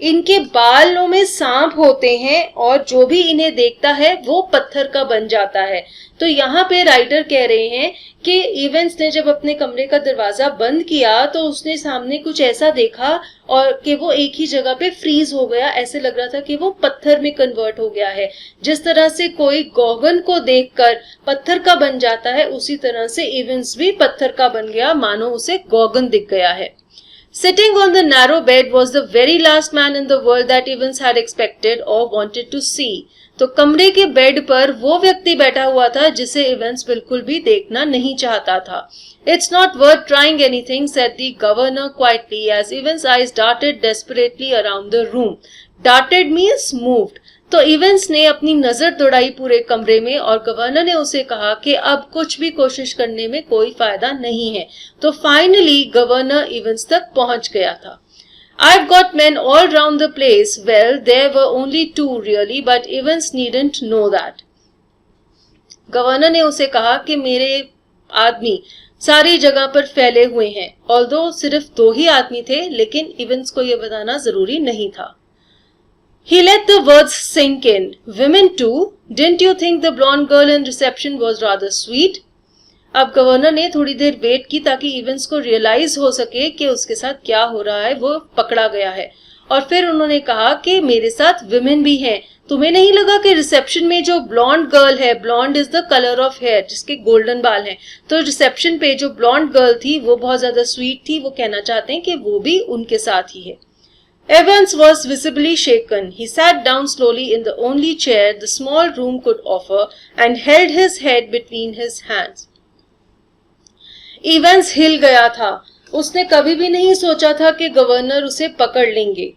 इनके बालों में सांप होते हैं और जो भी इन्हें देखता है वो पत्थर का बन जाता है। तो यहाँ पे राइटर कह रहे हैं कि इवेंस ने जब अपने कमरे का दरवाजा बंद किया तो उसने सामने कुछ ऐसा देखा और कि वो एक ही जगह पे फ्रीज हो गया, ऐसे लग रहा था कि वो पत्थर में कन्वर्ट हो गया है। जिस तरह से कोई गॉगन को देखकर पत्थर का बन जाता है, उसी तरह से इवेंस भी पत्थर का बन गया, मानो उसे गॉगन दिख गया है। Sitting on the narrow bed was the very last man in the world that Evans had expected or wanted to see. तो कमरे के बेड पर वो व्यक्ति बैठा हुआ था जिसे इवेंस बिल्कुल भी देखना नहीं चाहता था। It's not worth trying anything, said the governor quietly as Evans' eyes darted desperately around the room. Darted means moved. तो इवेंस ने अपनी नजर दौड़ाई पूरे कमरे में और गवर्नर ने उसे कहा कि अब कुछ भी कोशिश करने में कोई फायदा नहीं है। तो फाइनली गवर्नर इवेंस तक पहुंच गया था। I've got men all round the place. Well, there were only 2 really, but Evans needn't know that. Governor ने उसे कहा कि मेरे आदमी सारी जगह पर फैले हुए हैं। ऑल्दो सिर्फ 2 ही आदमी थे, लेकिन इवेंस को यह बताना जरूरी नहीं था। He let the words sink in. Women too? Didn't you think the blonde girl in reception was rather sweet? अब गवर्नर ने थोड़ी देर वेट की ताकि इवेंस को रियलाइज हो सके कि उसके साथ क्या हो रहा है, वो पकड़ा गया है। और फिर उन्होंने कहा कि मेरे साथ विमेन भी हैं। तुम्हें नहीं लगा कि रिसेप्शन में जो ब्लॉन्ड गर्ल है, blonde is the colour of hair, जिसके गोल्डन बाल हैं, तो रिसेप्शन पे जो ब्लॉन्ड गर्ल थी वो बहुत ज्यादा स्वीट थी। वो कहना चाहते हैं कि वो भी उनके साथ ही है। Evans was visibly shaken. He sat down slowly in the only chair the small room could offer and held his head between his hands. Evans हिल गया था। उसने कभी भी नहीं सोचा था कि गवर्नर उसे पकड़ लेंगे।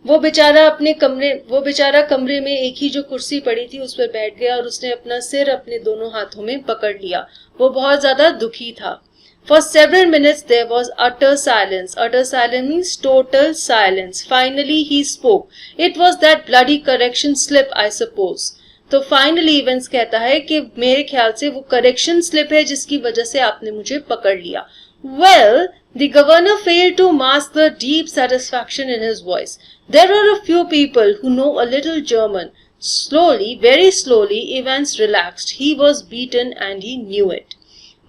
वो बेचारा कमरे में एक ही जो कुर्सी पड़ी थी उस पर बैठ गया और उसने अपना सिर अपने दोनों हाथों में पकड़ लिया। वो बहुत ज्यादा दुखी था। For several minutes there was utter silence. Utter silence means total silence. Finally he spoke. It was that bloody correction slip, I suppose. तो फाइनली इवेंस कहता है कि मेरे ख्याल से वो करेक्शन स्लिप है जिसकी वजह से आपने मुझे पकड़ लिया। Well, the governor failed to mask the deep satisfaction in his voice. There are a few people who know a little German. Slowly, very slowly, Evans relaxed. He was beaten and he knew it.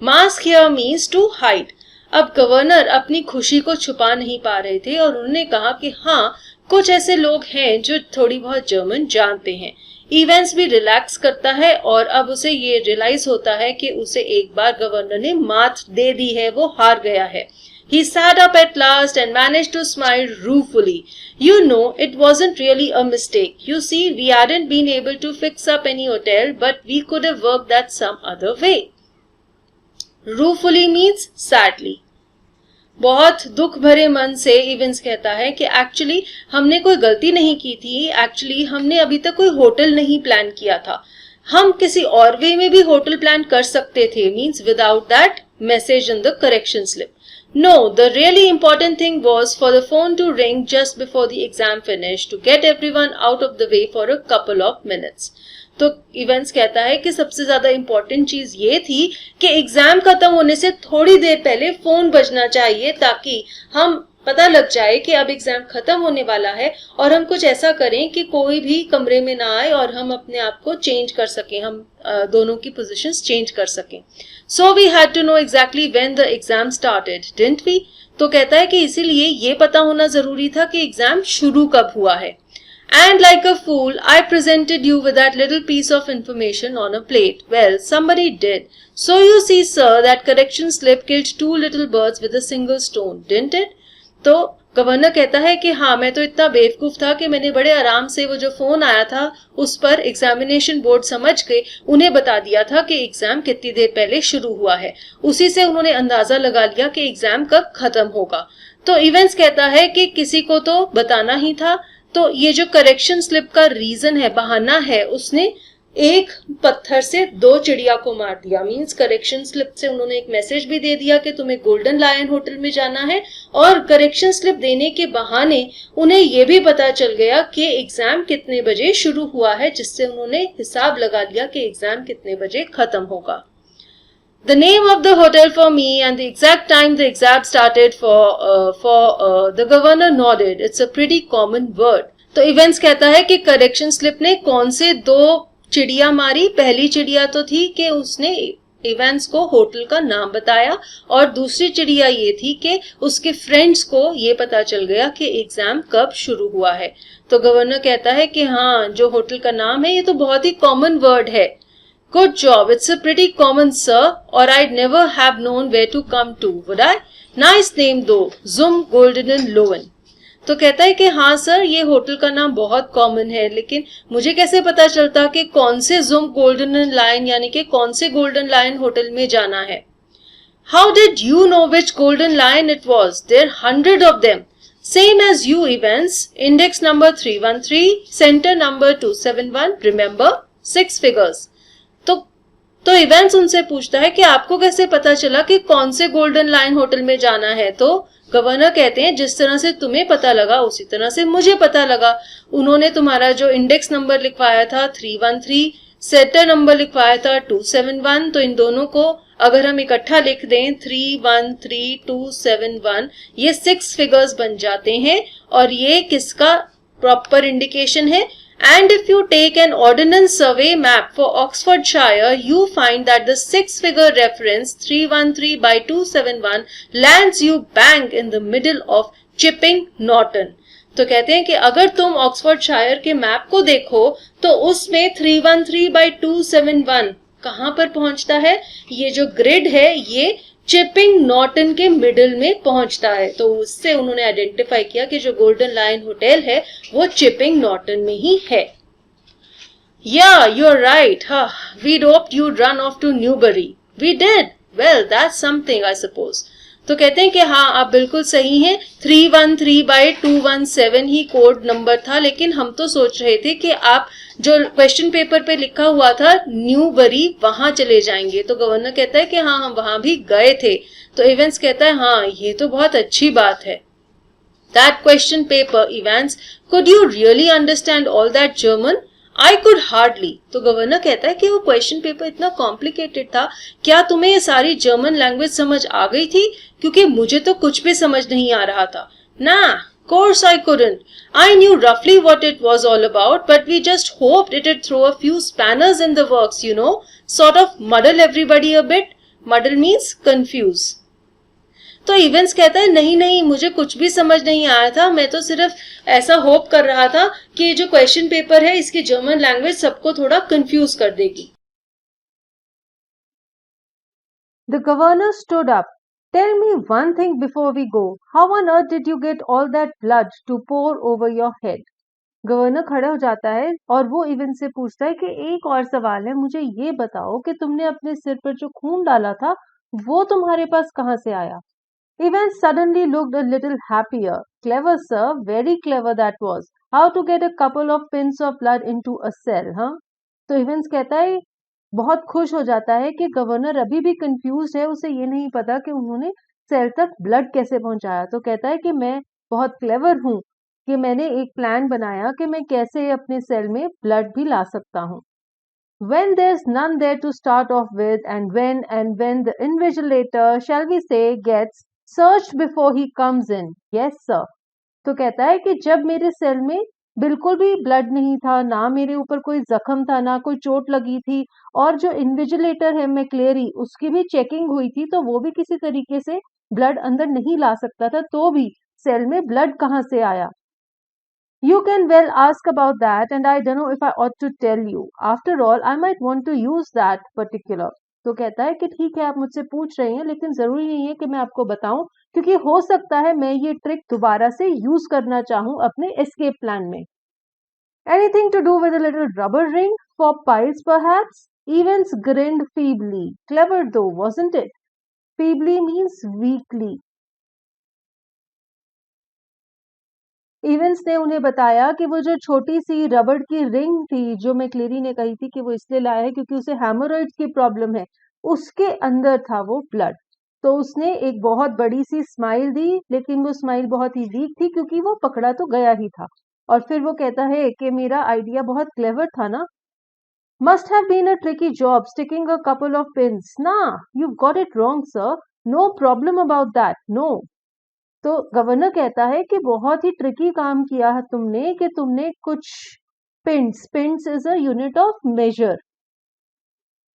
Mask here means to hide. अब governor अपनी खुशी को छुपा नहीं पा रहे थे और उन्होंने कहा कि हाँ, कुछ ऐसे लोग हैं जो थोड़ी बहुत जर्मन जानते हैं। इवेंस भी रिलैक्स करता है और अब उसे ये रियलाइज होता है कि उसे एक बार गवर्नर ने मात दे दी है, वो हार गया है। He sat up at last and managed to smile ruefully. You know, it wasn't really a mistake. You see, we hadn't been able to fix up any hotel, but we could have worked that some other way. Ruefully means sadly. बहुत दुख भरे मन से Evans कहता है कि actually हमने कोई गलती नहीं की थी। एक्चुअली हमने अभी तक कोई होटल नहीं प्लान किया था। हम किसी और वे में भी होटल प्लान कर सकते थे, means without that message in the correction slip. No, the really important thing was for the phone to ring just before the exam finished to get everyone out of the way for a couple of minutes. तो Evans कहता है कि सबसे ज्यादा important चीज ये थी कि एग्जाम खत्म होने से थोड़ी देर पहले फोन बजना चाहिए ताकि हम पता लग जाए कि अब एग्जाम खत्म होने वाला है और हम कुछ ऐसा करें कि कोई भी कमरे में ना आए और हम अपने आप को चेंज कर सकें, हम दोनों की पोजीशंस चेंज कर सकें। So we had to know exactly when the exam started, didn't we? तो कहता है कि इसीलिए ये पता होना जरूरी था कि एग्जाम शुरू कब हुआ है। And like a fool, I presented you with that little piece of information on a plate. Well, somebody did. So you see, sir, that correction slip killed 2 little birds with a single stone, didn't it? तो governor कहता है कि हाँ, मैं तो इतना बेवकूफ था कि मैंने बड़े आराम से वो जो फोन आया था उस पर एग्जामिनेशन बोर्ड समझ के उन्हें बता दिया था कि एग्जाम कितनी देर पहले शुरू हुआ है। उसी से उन्होंने अंदाजा लगा लिया कि एग्जाम कब खत्म होगा। तो इवेंस कहता है कि किसी को तो बताना ही था। तो ये जो करेक्शन स्लिप का रीजन है, बहाना है, उसने एक पत्थर से 2 चिड़िया को मार दिया। मींस करेक्शन स्लिप से उन्होंने एक मैसेज भी दे दिया कि तुम्हें गोल्डन लायन होटल में जाना है और करेक्शन स्लिप देने के बहाने उन्हें ये भी पता चल गया कि एग्जाम कितने बजे शुरू हुआ है, जिससे उन्होंने हिसाब लगा लिया कि एग्जाम कितने बजे खत्म होगा। The name of the hotel for me and the exact time the exam started for the governor nodded. It's a pretty common word. तो इवेंट्स कहता है कि करेक्शन स्लिप ने कौन से दो चिड़िया मारी. पहली चिड़िया तो थी कि उसने इवेंट्स को होटल का नाम बताया और दूसरी चिड़िया ये थी कि उसके फ्रेंड्स को ये पता चल गया कि एग्जाम कब शुरू हुआ है. तो गवर्नर कहता है कि हाँ, जो होटल का नाम है ये तो बहुत ही कॉमन वर्ड है. Good job, it's a pretty common, sir, or I'd never have known where to come to, would I? Nice name though, Zum Goldenen Lowen. तो कहता है कि हाँ सर, ये होटल का नाम बहुत कॉमन है, लेकिन मुझे कैसे पता चलता कि कौन से जुम गोल्डन लाइन यानी कि कौन से गोल्डन लाइन होटल में जाना है. How did you know which golden lion it was? There are 100 of them. Same as you, Evans. Index number 313, center number 271. Remember, 6 figures. तो इवेंट्स उनसे पूछता है कि आपको कैसे पता चला कि कौन से गोल्डन लाइन होटल में जाना है. तो गवर्नर कहते हैं जिस तरह से तुम्हें पता लगा उसी तरह से मुझे पता लगा. उन्होंने तुम्हारा जो इंडेक्स नंबर लिखवाया था 313, सेटर नंबर लिखवाया था 271, तो इन दोनों को अगर हम इकट्ठा लिख दें 313271, ये 6 फिगर्स बन जाते हैं और ये किसका प्रॉपर इंडिकेशन है. And if you take an ordnance survey map for Oxfordshire, you find that the 6-figure reference 313 by 271 lands you bang in the middle of Chipping Norton. तो कहते हैं कि अगर तुम ऑक्सफोर्डशायर के मैप को देखो तो उसमें 313 by 271 कहाँ पर पहुंचता है. ये जो ग्रिड है ये चिपिंग नॉर्टन के मिडिल में पहुंचता है. तो उससे उन्होंने आइडेंटिफाई किया कि जो गोल्डन लायन होटल है वो चिपिंग नॉर्टन में ही है. Yeah, you're right. We'd hoped you'd run off to Newbury. We did. Well, that's something, I suppose. तो कहते हैं कि हाँ, आप बिल्कुल सही हैं. 313 by 217 ही कोड नंबर था, लेकिन हम तो सोच रहे थे कि आप जो क्वेश्चन पेपर पे लिखा हुआ था न्यूबरी वहां चले जाएंगे. तो गवर्नर कहता है कि हाँ, हम वहां भी गए थे. तो इवेंट्स कहता है हाँ, ये तो बहुत अच्छी बात है. That question paper, Evans, could you really understand all that German? I could hardly. तो गवर्नर कहता है कि वो क्वेश्चन पेपर इतना कॉम्प्लिकेटेड था, क्या तुम्हें ये सारी जर्मन लैंग्वेज समझ आ गई थी? क्योंकि मुझे तो कुछ भी समझ नहीं आ रहा था. ना, course I couldn't. I knew roughly what it was all about, but we just hoped it'd throw a few spanners in the works, you know, sort of muddle everybody a bit. Muddle means confuse. तो events कहता है नहीं नहीं, मुझे कुछ भी समझ नहीं आया था, मैं तो सिर्फ ऐसा होप कर रहा था कि जो क्वेश्चन पेपर है इसकी जर्मन लैंग्वेज सबको थोड़ा कंफ्यूज कर देगी. The governor stood up. Tell me one thing before we go. How on earth did you get all that blood to pour over your head? Governor खड़ा हो जाता है और वो इवेंट से पूछता है कि एक और सवाल है, मुझे ये बताओ कि तुमने अपने सिर पर जो खून डाला था वो तुम्हारे पास कहाँ से आया. Evans suddenly looked a little happier. Clever, sir. Very clever that was. How to get a couple of pins of blood into a cell, huh? तो Evans कहता है बहुत खुश हो जाता है कि गवर्नर अभी भी कंफ्यूज है, उसे ये नहीं पता कि उन्होंने सेल तक ब्लड कैसे पहुंचाया. तो कहता है कि मैं बहुत क्लेवर हूँ कि मैंने एक प्लान बनाया कि मैं कैसे अपने सेल में ब्लड भी ला सकता हूँ. When there's none there to start off with, and when the invigilator, shall we say, gets searched before he comes in. Yes, sir. तो कहता है कि जब मेरे सेल में बिल्कुल भी ब्लड नहीं था, ना मेरे ऊपर कोई जख्म था, ना कोई चोट लगी थी, और जो इन्विजिलेटर है मैक्लेरी, उसकी भी चेकिंग हुई थी, तो वो भी किसी तरीके से ब्लड अंदर नहीं ला सकता था, तो भी सेल में ब्लड कहाँ से आया. You can well ask about that, and I don't know if I ought to tell you. After all, I might want to use that particular. तो कहता है कि ठीक है, आप मुझसे पूछ रहे हैं, लेकिन जरूरी नहीं है कि मैं आपको बताऊं, क्योंकि हो सकता है मैं ये ट्रिक दोबारा से यूज करना चाहूं अपने एस्केप प्लान में. Anything to do with a little rubber ring for piles, perhaps? Evans grinned feebly. Clever though, wasn't it? Feebly means weakly. Events ने उन्हें बताया कि वो जो छोटी सी रबड़ की रिंग थी जो मैक्लेरी ने कही थी कि वो इसलिए लाया है क्योंकि उसे हेमोरॉइड्स की प्रॉब्लम है, उसके अंदर था वो ब्लड. तो उसने एक बहुत बड़ी सी स्माइल दी, लेकिन वो स्माइल बहुत ही वीक थी क्योंकि वो पकड़ा तो गया ही था. और फिर वो कहता है कि मेरा आइडिया बहुत क्लेवर था ना. Must have been a tricky job sticking a couple of pins. Nah, you've got it wrong, sir. No problem about that. No. तो गवर्नर कहता है कि बहुत ही ट्रिकी काम किया है तुमने कि तुमने कुछ pints is a unit of measure,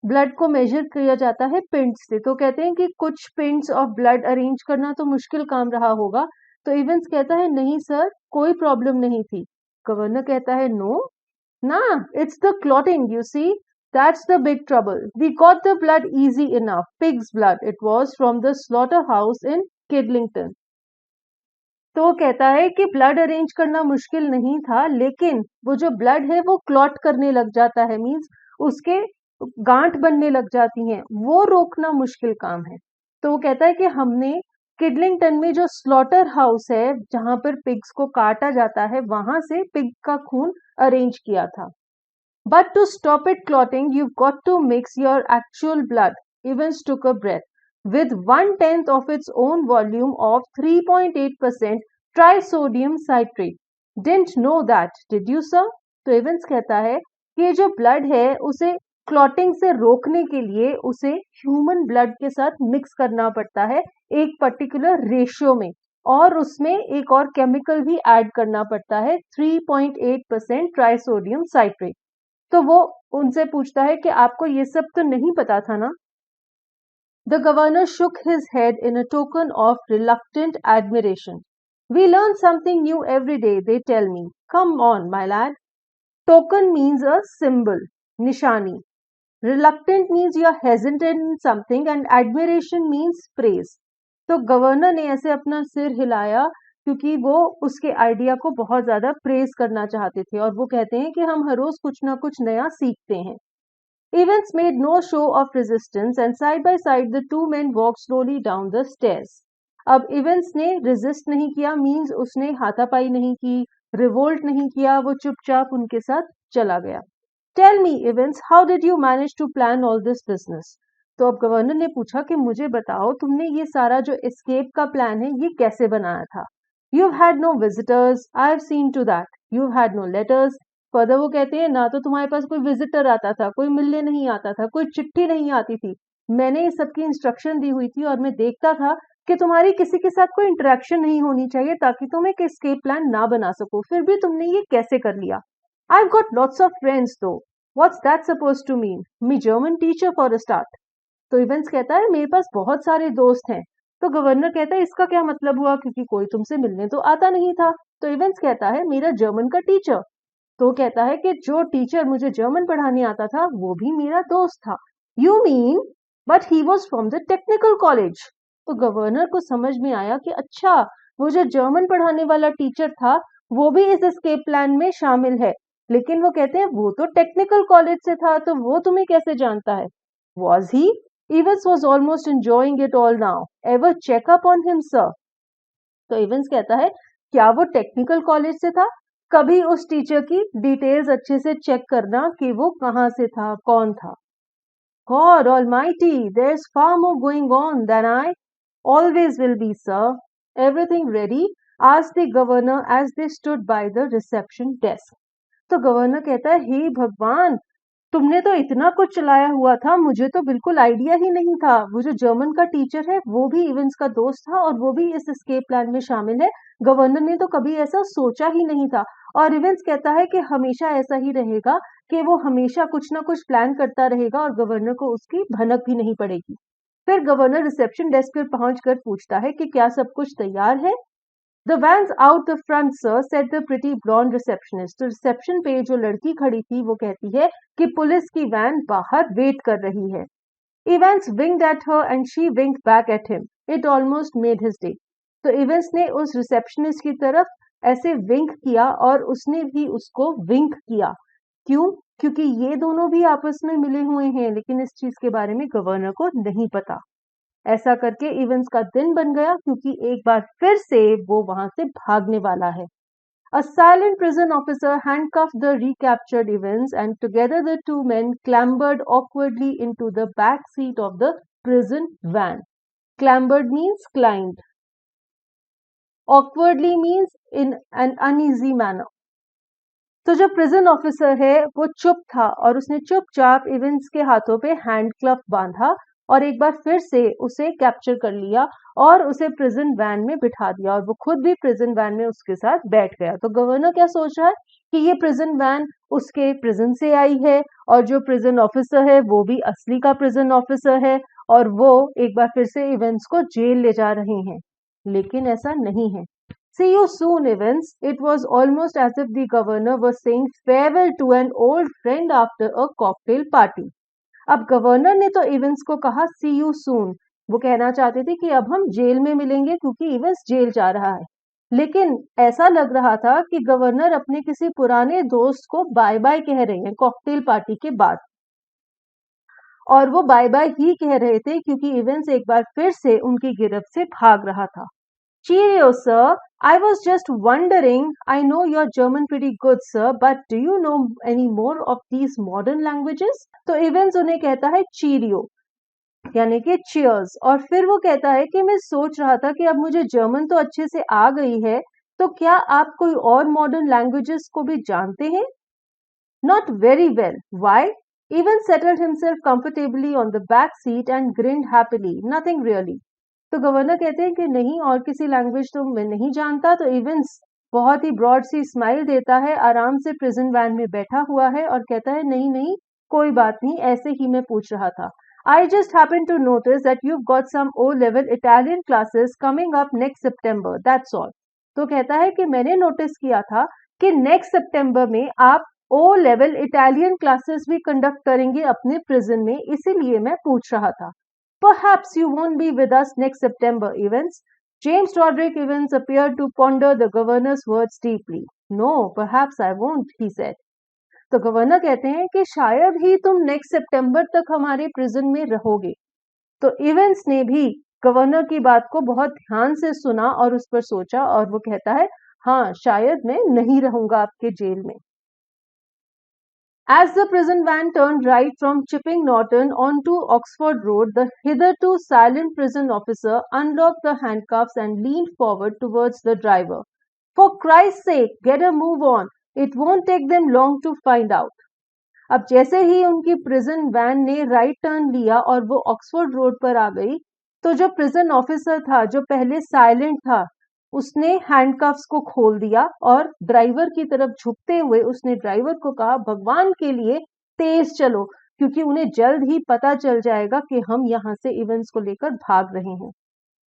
blood को मेजर किया जाता है पिंट्स से, तो कहते हैं कि कुछ पिंट्स ऑफ ब्लड अरेंज करना तो मुश्किल काम रहा होगा। तो इवेंस कहता है नहीं सर, कोई प्रॉब्लम नहीं थी। गवर्नर कहता है नो ना, it's the clotting, you see, that's the big trouble. We got the blood easy enough, pig's blood, it was from the slaughterhouse in Kidlington. तो वो कहता है कि ब्लड अरेंज करना मुश्किल नहीं था, लेकिन वो जो ब्लड है वो क्लॉट करने लग जाता है, मींस उसके गांठ बनने लग जाती हैं, वो रोकना मुश्किल काम है। तो वो कहता है कि हमने किडलिंगटन में जो स्लॉटर हाउस है जहां पर पिग्स को काटा जाता है, वहां से पिग का खून अरेंज किया था। But to stop it clotting you got to mix your actual blood. Evans took a breath with 1/10 of its own volume of 3.8% trisodium citrate. Didn't know that, did you, sir? तो Evans कहता है कि ये जो blood है उसे clotting से रोकने के लिए उसे ह्यूमन ब्लड के साथ मिक्स करना पड़ता है एक पर्टिकुलर रेशियो में, और उसमें एक और केमिकल भी ऐड करना पड़ता है 3.8% ट्राइसोडियम साइट्रेट। तो वो उनसे पूछता है कि आपको ये सब तो नहीं पता था ना। The governor shook his head in a token of reluctant admiration. We learn something new every day, they tell me. Come on, my lad. Token means a symbol, nishani. Reluctant means you are hesitant in something, and admiration means praise. तो governor ने ऐसे अपना सिर हिलाया क्योंकि वो उसके idea को बहुत ज्यादा प्रेज करना चाहते थे, और वो कहते हैं कि हम हर रोज कुछ ना कुछ नया सीखते हैं। Evans made no show of resistance, and side by side the two men walked slowly down the stairs. अब इवेंस ने रेजिस्ट नहीं किया, मींस उसने हाथापाई नहीं की, रिवोल्ट नहीं किया, वो चुपचाप उनके साथ चला गया। Tell me Evans, how did you manage to plan all this business? तो अब गवर्नर ने पूछा कि मुझे बताओ तुमने ये सारा जो एस्केप का प्लान है ये कैसे बनाया था? You had no visitors, I have seen to that. You had no letters. Further वो कहते हैं ना तो तुम्हारे पास कोई विजिटर आता था, कोई मिलने नहीं आता था, कोई चिट्ठी नहीं आती थी। मैंने इस सबकी इंस्ट्रक्शन दी हुई थी और मैं देखता था कि तुम्हारी किसी के साथ कोई इंटरेक्शन नहीं होनी चाहिए ताकि तुम एक एस्केप प्लान ना बना सको। फिर भी तुमने ये कैसे कर लिया? I have got lots of friends though. What's that suppose to mean? Me German teacher for a start. तो इवेंस कहता है मेरे पास बहुत सारे दोस्त हैं। तो गवर्नर कहता है इसका क्या मतलब हुआ, क्योंकि कोई तुमसे मिलने तो आता नहीं था। तो इवेंस कहता है मेरा जर्मन का टीचर। तो कहता है कि जो टीचर मुझे जर्मन पढ़ाने आता था वो भी मेरा दोस्त था। You mean, but he was from the technical college. तो गवर्नर को समझ में आया कि अच्छा, वो जो जर्मन पढ़ाने वाला टीचर था वो भी इस एस्केप प्लान में शामिल है, लेकिन वो कहते हैं वो तो टेक्निकल कॉलेज से था, तो वो तुम्हें कैसे जानता है? Was he? Evans was almost enjoying it all now. Ever check up on him sir? तो इवेंस कहता है क्या वो टेक्निकल कॉलेज से था? कभी उस टीचर की डिटेल्स अच्छे से चेक करना कि वो कहाँ से था, कौन था। God Almighty, there's far more going on than I always will be, sir. Everything ready? asked the governor as they stood by the reception desk. तो गवर्नर कहता है हे भगवान, तुमने तो इतना कुछ चलाया हुआ था, मुझे तो बिल्कुल आइडिया ही नहीं था। वो जो जर्मन का टीचर है वो भी इवेंस का दोस्त था और वो भी इस एस्केप प्लान में शामिल है। गवर्नर ने तो कभी ऐसा सोचा ही नहीं था। और इवेंस कहता है कि हमेशा ऐसा ही रहेगा कि वो हमेशा कुछ ना कुछ प्लान करता रहेगा और गवर्नर को उसकी भनक भी नहीं पड़ेगी। फिर गवर्नर रिसेप्शन डेस्क पर पहुंचकर पूछता है कि क्या सब कुछ तैयार है? The van's out the front, sir, said the pretty blonde receptionist. तो रिसेप्शन पे जो लड़की खड़ी थी वो कहती है कि पुलिस की वैन बाहर वेट कर रही है। Evans winked at her and she winked back at him. It almost made his day. तो इवेंस ने उस रिसेप्शनिस्ट की तरफ ऐसे विंक किया और उसने भी उसको विंक किया। क्यों? क्योंकि ये दोनों भी आपस में मिले हुए हैं, लेकिन इस चीज के बारे में गवर्नर को नहीं पता। ऐसा करके इवेंस का दिन बन गया क्योंकि एक बार फिर से वो वहां से भागने वाला है। A silent prison officer handcuffed the recaptured Evans, and together the two men clambered awkwardly into the back seat of the prison van. Clambered means climbed. Awkwardly means in an uneasy manner. तो जो prison officer है वो चुप था और उसने चुपचाप Evans के हाथों पे हैंड क्लफ बांधा और एक बार फिर से उसे कैप्चर कर लिया और उसे प्रिजन वैन में बिठा दिया और वो खुद भी प्रिजन वैन में उसके साथ बैठ गया। तो गवर्नर क्या सोच रहा है कि ये प्रिजन वैन उसके प्रिजन से आई है और जो प्रिजन ऑफिसर है वो भी असली का प्रिजन ऑफिसर है और वो एक बार फिर से इवेंट्स को जेल ले जा रहे हैं, लेकिन ऐसा नहीं है। See you soon, Evans. It was almost as if the governor was saying farewell to an old friend after a cocktail party. अब गवर्नर ने तो इवेंस को कहा सी यू सून, वो कहना चाहते थे कि अब हम जेल में मिलेंगे क्योंकि इवेंस जेल जा रहा है, लेकिन ऐसा लग रहा था कि गवर्नर अपने किसी पुराने दोस्त को बाय बाय कह रहे हैं कॉकटेल पार्टी के बाद, और वो बाय बाय ही कह रहे थे क्योंकि इवेंस एक बार फिर से उनकी गिरफ्त से भाग रहा था। Cheerio, sir. I was just wondering, I know your German pretty good, sir, but do you know any more of these modern languages? तो इवेंस उन्हें कहता है चीरियो यानी कि cheers, और फिर वो कहता है कि मैं सोच रहा था कि अब मुझे जर्मन तो अच्छे से आ गई है, तो क्या आप कोई और मॉडर्न लैंग्वेजेस को भी जानते हैं? Not very well. Why? Evans settled himself comfortably on the back seat and grinned happily. Nothing really. तो गवर्नर कहते हैं कि नहीं, और किसी लैंग्वेज तो मैं नहीं जानता। तो इवेंस बहुत ही ब्रॉड सी स्माइल देता है, आराम से प्रिजन वैन में बैठा हुआ है और कहता है नहीं नहीं कोई बात नहीं, ऐसे ही मैं पूछ रहा था। I just happen to notice that you got some O level Italian classes coming up next September, that's all. तो कहता है कि मैंने नोटिस किया था कि नेक्स्ट सितंबर में आप ओ लेवल इटालियन क्लासेस भी कंडक्ट करेंगे अपने प्रिजन में, इसीलिए मैं पूछ रहा था। Perhaps you won't be with us next September, Evans. James Roderick Evans appeared to ponder the governor's words deeply. No, perhaps I won't, he said. तो गवर्नर कहते हैं कि शायद ही तुम नेक्स्ट सितंबर तक हमारे प्रिजन में रहोगे। तो इवेंस ने भी गवर्नर की बात को बहुत ध्यान से सुना और उस पर सोचा और वो कहता है हाँ शायद मैं नहीं रहूंगा आपके जेल में। As the prison van turned right from Chipping Norton onto Oxford Road, the hitherto silent prison officer unlocked the handcuffs and leaned forward towards the driver. For Christ's sake, get a move on. It won't take them long to find out. अब जैसे ही उनकी prison van ने right turn लिया और वो Oxford road पर आ गई, तो जो प्रिजन ऑफिसर था जो पहले साइलेंट था, उसने हैंडकफ्स को खोल दिया और ड्राइवर की तरफ झुकते हुए उसने ड्राइवर को कहा भगवान के लिए तेज चलो, क्योंकि उन्हें जल्द ही पता चल जाएगा कि हम यहाँ से इवेंट्स को लेकर भाग रहे हैं।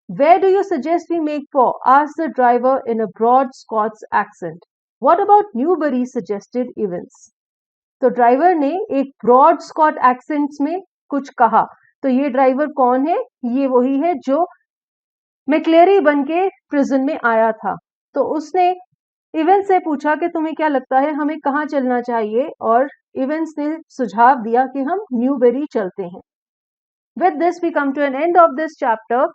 Where do you suggest we make for? asked the driver in a broad Scots accent. What about Newbury? suggested Evans. तो ड्राइवर ने एक ब्रॉड स्कॉट एक्सेंट्स में कुछ कहा। तो ये ड्राइवर कौन है? ये वही है जो मैक्लेरी बन के प्रिजन में आया था। तो उसने इवेंस से पूछा कि तुम्हें क्या लगता है हमें कहाँ चलना चाहिए, और इवेंस ने सुझाव दिया कि हम न्यूबेरी चलते हैं। With this, we come to an end of this chapter,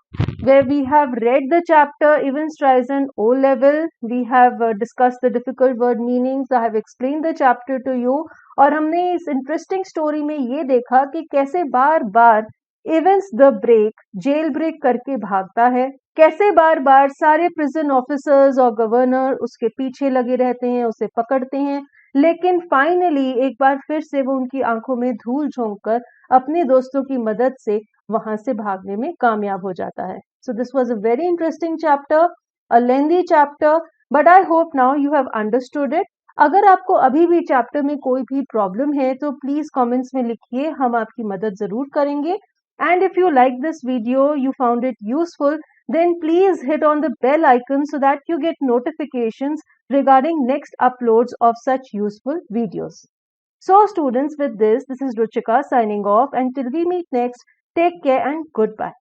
where we have read the chapter Evans tries an O level. We have discussed the difficult word meanings. I have explained the chapter to you. और हमने इस interesting story में ये देखा कि कैसे बार बार Evans the break jail break करके भागता है, कैसे बार बार सारे प्रिजन ऑफिसर्स और गवर्नर उसके पीछे लगे रहते हैं, उसे पकड़ते हैं, लेकिन फाइनली एक बार फिर से वो उनकी आंखों में धूल झोंक कर अपने दोस्तों की मदद से वहां से भागने में कामयाब हो जाता है। So this was a very interesting chapter, a lengthy chapter, but I hope now you have understood it. अगर आपको अभी भी चैप्टर में कोई भी प्रॉब्लम है तो प्लीज कमेंट्स में लिखिए, हम आपकी मदद जरूर करेंगे। And if you like this video, you found it useful, then please hit on the bell icon so that you get notifications regarding next uploads of such useful videos. So students, with this is Ruchika signing off, and till we meet next, take care and goodbye.